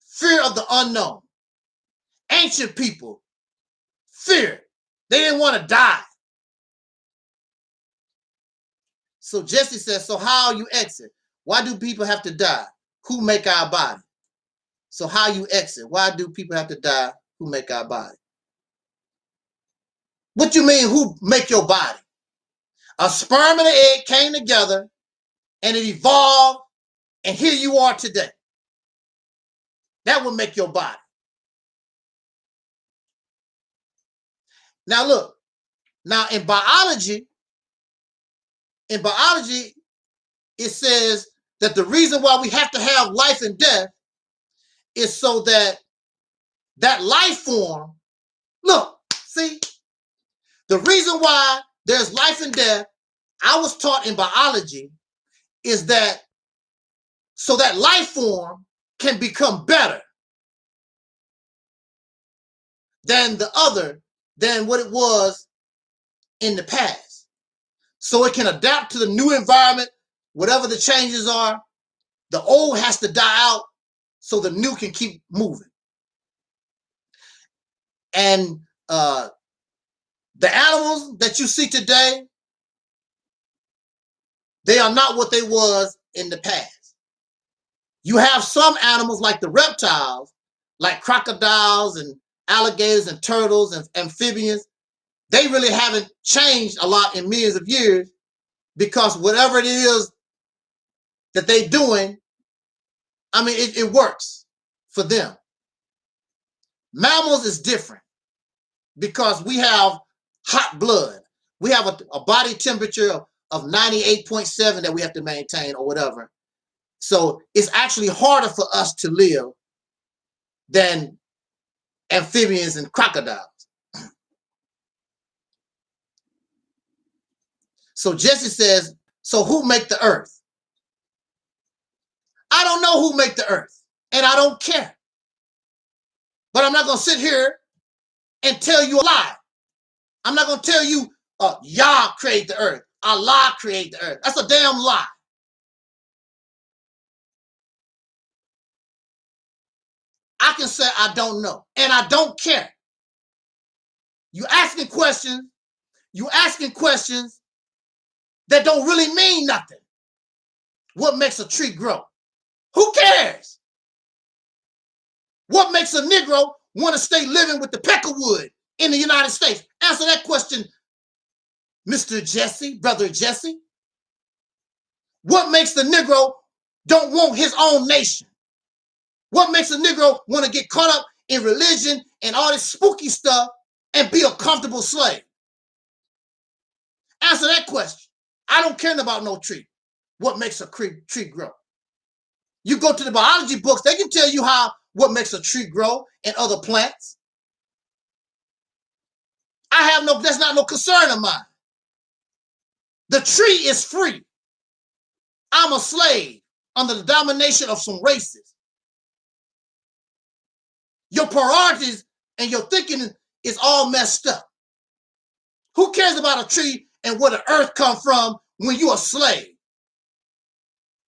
fear of the unknown. Ancient people, fear. They didn't want to die. So Jesse says, so how you exit? Why do people have to die? Who make our body? So how you exit? Why do people have to die? Who make our body? What you mean, who make your body? A sperm and an egg came together and it evolved, and here you are today. That would make your body. Now look, now in biology, it says that the reason why we have to have life and death is so that that life form, look, see, the reason why there's life and death, I was taught in biology, is that so that life form can become better than what it was in the past. So it can adapt to the new environment, whatever the changes are. The old has to die out so the new can keep moving. And the animals that you see today, they are not what they was in the past. You have some animals like the reptiles, like crocodiles and alligators and turtles and amphibians. They really haven't changed a lot in millions of years because whatever it is that they're doing, I mean, it works for them. Mammals is different because we have hot blood. We have a body temperature of 98.7 that we have to maintain or whatever. So it's actually harder for us to live than amphibians and crocodiles. So Jesse says, so who make the earth? I don't know who make the earth, and I don't care. But I'm not going to sit here and tell you a lie. I'm not going to tell you Yah created the earth. Allah created the earth. That's a damn lie. I can say I don't know, and I don't care. You asking questions that don't really mean nothing. What makes a tree grow? Who cares? What makes a Negro want to stay living with the peckerwood in the United States? Answer that question, Mr. Jesse, Brother Jesse. What makes the Negro don't want his own nation? What makes a Negro want to get caught up in religion and all this spooky stuff and be a comfortable slave? Answer that question. I don't care about no tree. What makes a tree grow? You go to the biology books, they can tell you what makes a tree grow and other plants. That's not no concern of mine. The tree is free. I'm a slave under the domination of some races. Your priorities and your thinking is all messed up. Who cares about a tree and where the earth come from when you're a slave?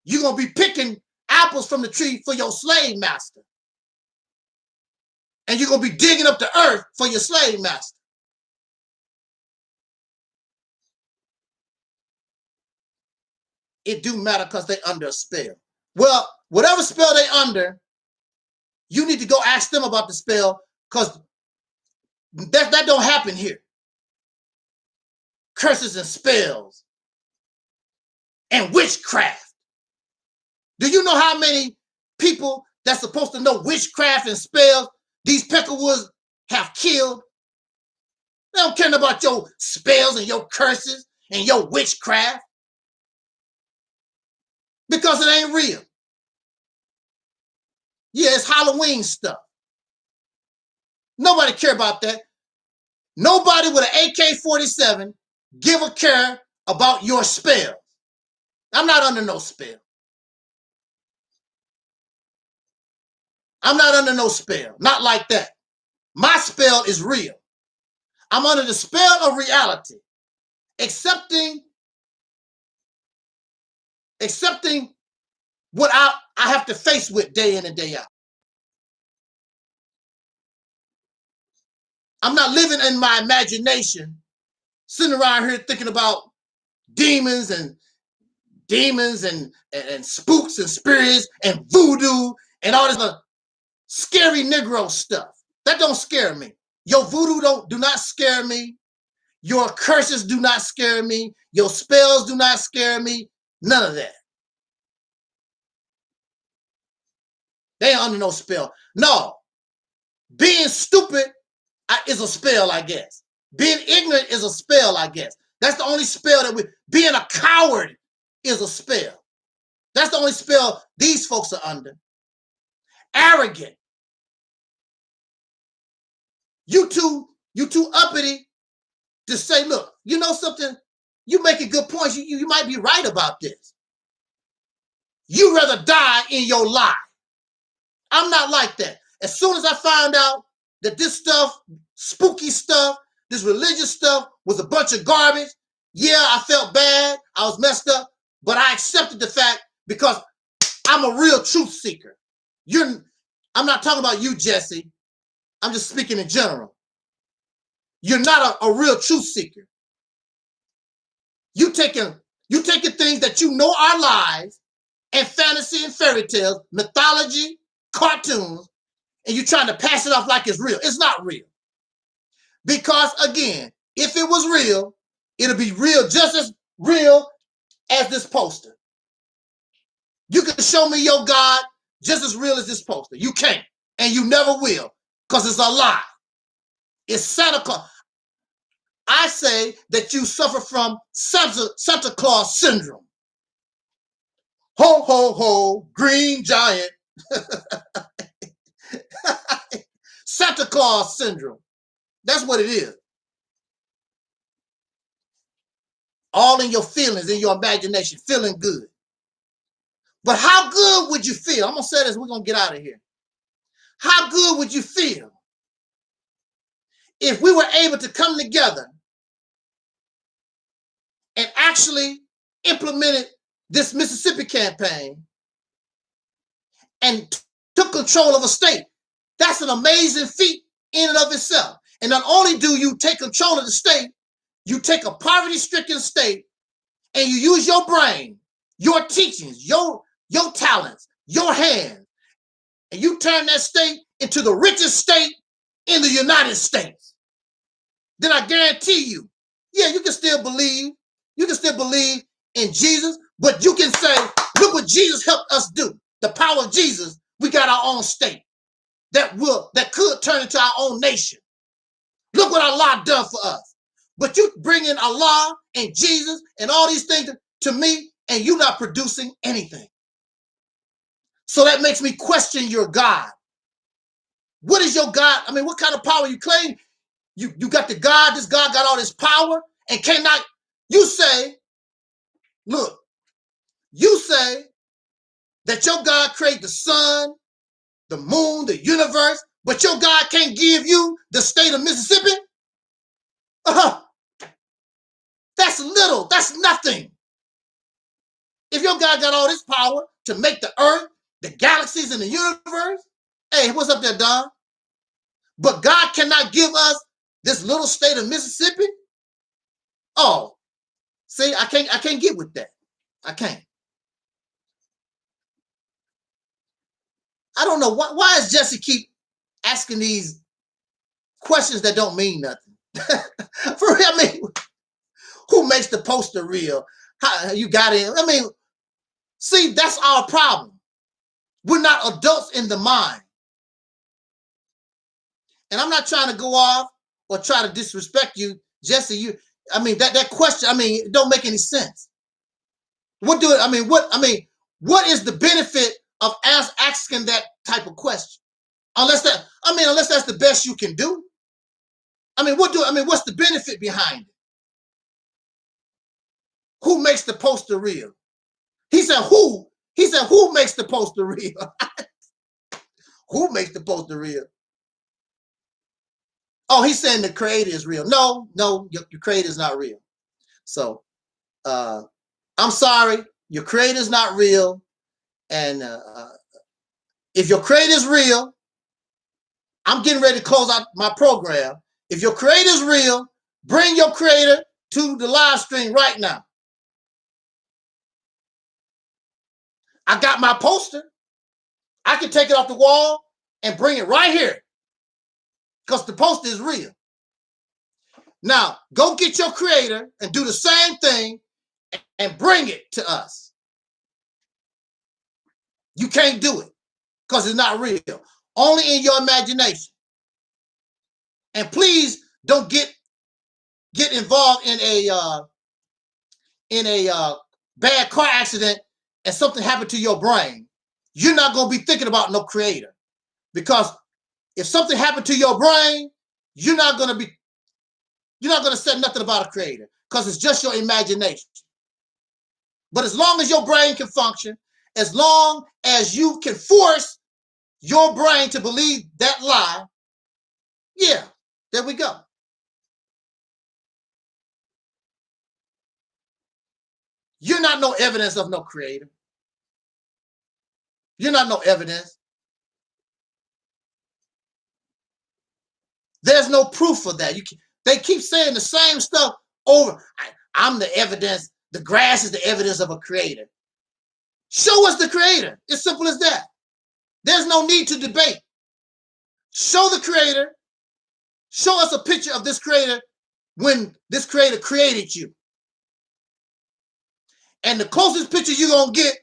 You're going to be picking apples from the tree for your slave master. And you're going to be digging up the earth for your slave master. It do matter because they under a spell. Well, whatever spell they under, you need to go ask them about the spell because that don't happen here. Curses and spells and witchcraft. Do you know how many people that's supposed to know witchcraft and spells these peckerwoods have killed? They don't care about your spells and your curses and your witchcraft because it ain't real. Yeah, it's Halloween stuff. Nobody care about that. Nobody with an AK-47 give a care about your spell. I'm not under no spell. I'm not under no spell. Not like that. My spell is real. I'm under the spell of reality. Accepting what I have to face with day in and day out. I'm not living in my imagination, sitting around here thinking about demons and spooks and spirits and voodoo and all this scary Negro stuff. That don't scare me. Your voodoo do not scare me. Your curses do not scare me. Your spells do not scare me. None of that. They ain't under no spell. No. Being stupid is a spell, I guess. Being ignorant is a spell, I guess. That's the only spell being a coward is a spell. That's the only spell these folks are under. Arrogant. You too uppity to say, look, you know something? You making good points. You might be right about this. You rather die in your lie. I'm not like that. As soon as I found out that this stuff, spooky stuff, this religious stuff was a bunch of garbage, yeah, I felt bad. I was messed up, but I accepted the fact because I'm a real truth seeker. I'm not talking about you, Jesse. I'm just speaking in general. You're not a real truth seeker. You taking things that you know are lies and fantasy and fairy tales, mythology, cartoons, and you're trying to pass it off like it's real. It's not real. Because again, if it was real, it'll be real, just as real as this poster. You can show me your God just as real as this poster. You can't, and you never will, because it's a lie. It's Santa Claus. I say that you suffer from Santa Claus syndrome. Ho, ho, ho, green giant. Santa Claus syndrome. That's what it is. All in your feelings, in your imagination, feeling good. But how good would you feel? I'm going to say this, we're going to get out of here. How good would you feel if we were able to come together and actually implemented this Mississippi campaign and took control of a state? That's an amazing feat in and of itself. And not only do you take control of the state, you take a poverty-stricken state and you use your brain, your teachings, your talents, your hands, and you turn that state into the richest state in the United States. Then I guarantee you, yeah, you can still believe in Jesus, but you can say, look what Jesus helped us do. The power of Jesus, we got our own state that could turn into our own nation. Look what Allah done for us. But you bring in Allah and Jesus and all these things to me, and you're not producing anything. So that makes me question your God. What is your God? I mean, what kind of power you claim? You got the God, this God got all this power and cannot, you say, look, you say that your God created the sun, the moon, the universe, but your God can't give you the state of Mississippi? That's little, that's nothing. If your God got all this power to make the earth, the galaxies in the universe, hey, what's up there, Don? But God cannot give us this little state of Mississippi? Oh, see, I can't get with that. I can't. I don't know why does Jesse keep asking these questions that don't mean nothing? For real, I mean, who makes the poster real? How you got it? I mean, see, that's our problem. We're not adults in the mind. And I'm not trying to go off or try to disrespect you, Jesse. That question, it don't make any sense. What is the benefit of asking that type of question? Unless that's the best you can do. What's the benefit behind it? Who makes the poster real? He said, who? He said, who makes the poster real? Who makes the poster real? Oh, he's saying the creator is real. No, your creator is not real. So, I'm sorry, your creator is not real. And if your creator is real, I'm getting ready to close out my program. If your creator is real, bring your creator to the live stream right now. I got my poster. I can take it off the wall and bring it right here because the poster is real. Now, go get your creator and do the same thing and bring it to us. You can't do it because it's not real. Only in your imagination. And please don't get involved in a bad car accident and something happened to your brain, you're not going to be thinking about no creator. Because if something happened to your brain, you're not going to say nothing about a creator because it's just your imagination. But as long as your brain can function, as long as you can force your brain to believe that lie, yeah, there we go. You're not no evidence of no creator. You're not no evidence. There's no proof for that. They keep saying the same stuff over. I'm the evidence. The grass is the evidence of a creator. Show us the creator. It's simple as that. There's no need to debate. Show the creator. Show us a picture of this creator when this creator created you. And the closest picture you're going to get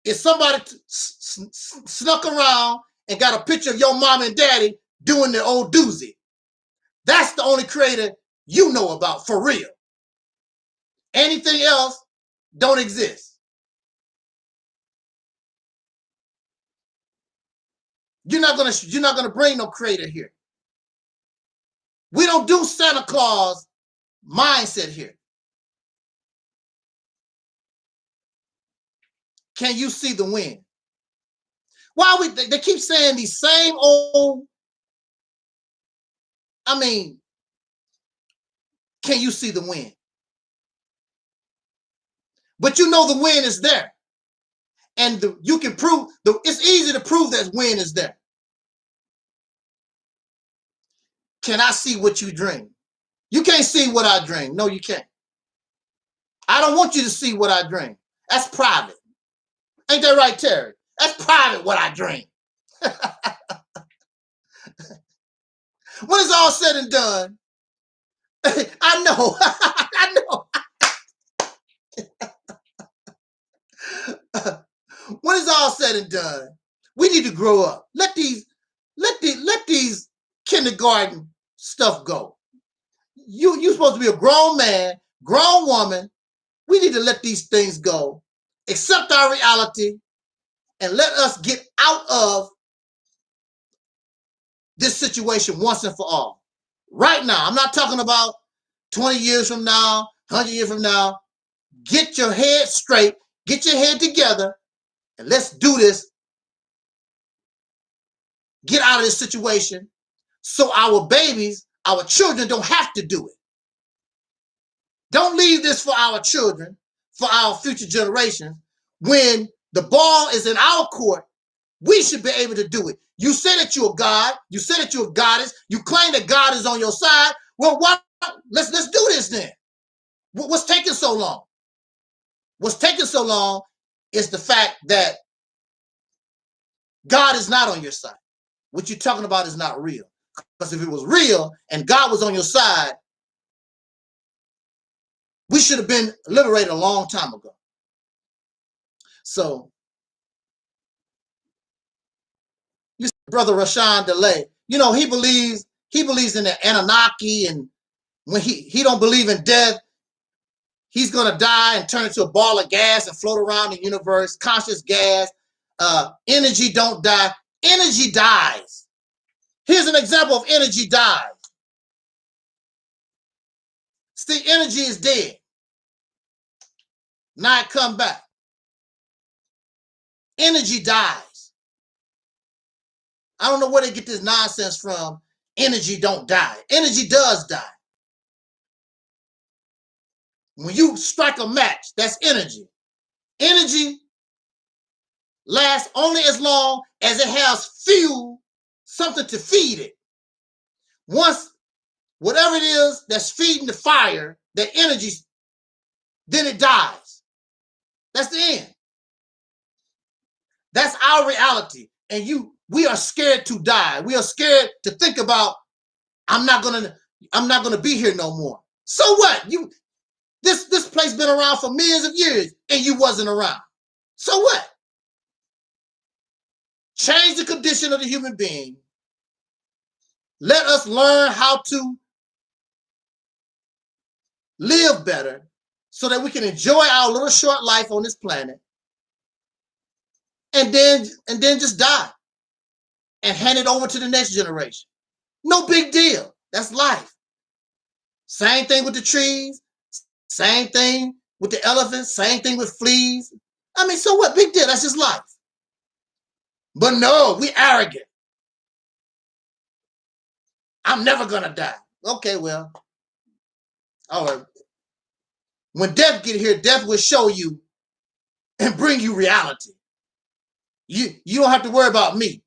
is somebody snuck around and got a picture of your mom and daddy doing their old doozy. That's the only creator you know about for real. Anything else don't exist. You're not gonna bring no creator here. We don't do Santa Claus mindset here. Can you see the wind? Why they keep saying these same old, can you see the wind? But you know the wind is there. And you can prove, it's easy to prove that wind is there. Can I see what you dream? You can't see what I dream. No, you can't. I don't want you to see what I dream. That's private. Ain't that right, Terry? That's private what I dream. When it's all said and done, I know, I know. When it's all said and done, we need to grow up. Let these kindergarten stuff go. You're supposed to be a grown man, grown woman. We need to let these things go, accept our reality, and let us get out of this situation once and for all. Right now, I'm not talking about 20 years from now, 100 years from now. Get your head straight, get your head together, and let's do this. Get out of this situation so our babies, our children don't have to do it. Don't leave this for our children, for our future generations. When the ball is in our court, we should be able to do it. You say that you're a God. You say that you're a goddess. You claim that God is on your side. Well, let's do this then. What's taking so long? What's taking so long is the fact that God is not on your side. What you're talking about is not real. Because if it was real and God was on your side, we should have been liberated a long time ago. So, you see, Brother Rashawn DeLay, you know, he believes in the Anunnaki, and when he don't believe in death, he's gonna die and turn into a ball of gas and float around the universe, conscious gas. Energy don't die. Energy dies. Here's an example of energy dies. See, energy is dead. Now it come back. Energy dies. I don't know where they get this nonsense from. Energy don't die. Energy does die. When you strike a match, that's energy. Energy lasts only as long as it has fuel, something to feed it. Once whatever it is that's feeding the fire, that energy, then it dies. That's the end. That's our reality. And we are scared to die. We are scared to think about, I'm not gonna be here no more. So what? This place been around for millions of years and you wasn't around. So what? Change the condition of the human being. Let us learn how to live better so that we can enjoy our little short life on this planet and then just die and hand it over to the next generation. No big deal. That's life. Same thing with the trees. Same thing with the elephants. Same thing with fleas. I mean, so what? Big deal. That's just life. But no, we arrogant. I'm never gonna die. Okay, well, all right. When death get here, death will show you and bring you reality. You don't have to worry about me.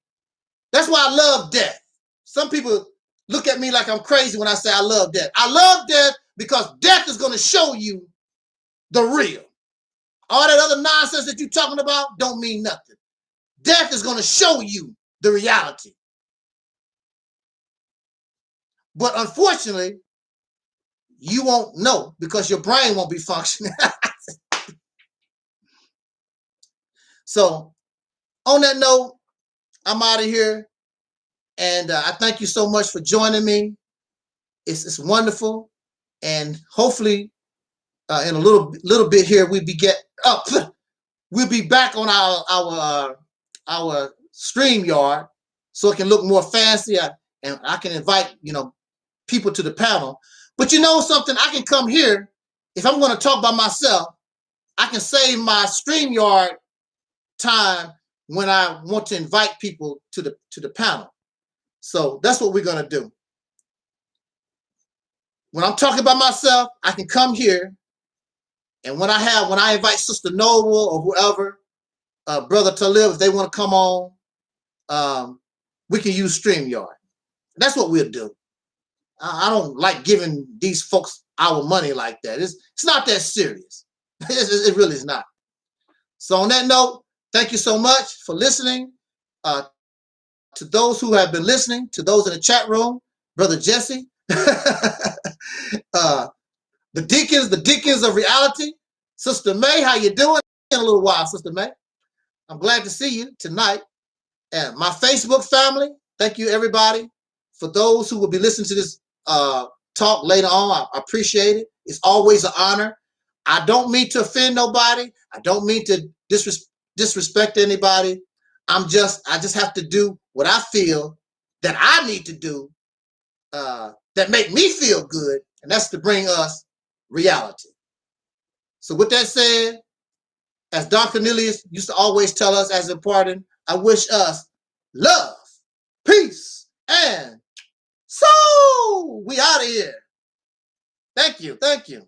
That's why I love death. Some people look at me like I'm crazy when I say I love death. I love death because death is going to show you the real. All that other nonsense that you're talking about don't mean nothing. Death is going to show you the reality. But unfortunately, you won't know because your brain won't be functioning. So on that note, I'm out of here. And I thank you so much for joining me. It's wonderful. And hopefully in a little bit here, we'll be back on our StreamYard so it can look more fancy. And I can invite, people to the panel. But you know something? I can come here. If I'm going to talk by myself, I can save my StreamYard time when I want to invite people to the panel. So that's what we're going to do. When I'm talking by myself, I can come here. And when I invite Sister Noble or whoever, Brother Talib, if they want to come on, we can use StreamYard. That's what we'll do. I don't like giving these folks our money like that. It's not that serious. It really is not. So on that note, thank you so much for listening. To those who have been listening, to those in the chat room, Brother Jesse, the deacons of reality, Sister May, how you doing? In a little while, Sister May. I'm glad to see you tonight. And my Facebook family, thank you everybody. For those who will be listening to this talk later on, I appreciate it. It's always an honor. I don't mean to offend nobody. I don't mean to disrespect anybody. I just have to do what I feel that I need to do that make me feel good, and that's to bring us reality. So with that said, as Don Cornelius used to always tell us as important, I wish us love, peace, and soul. We out of here. Thank you. Thank you.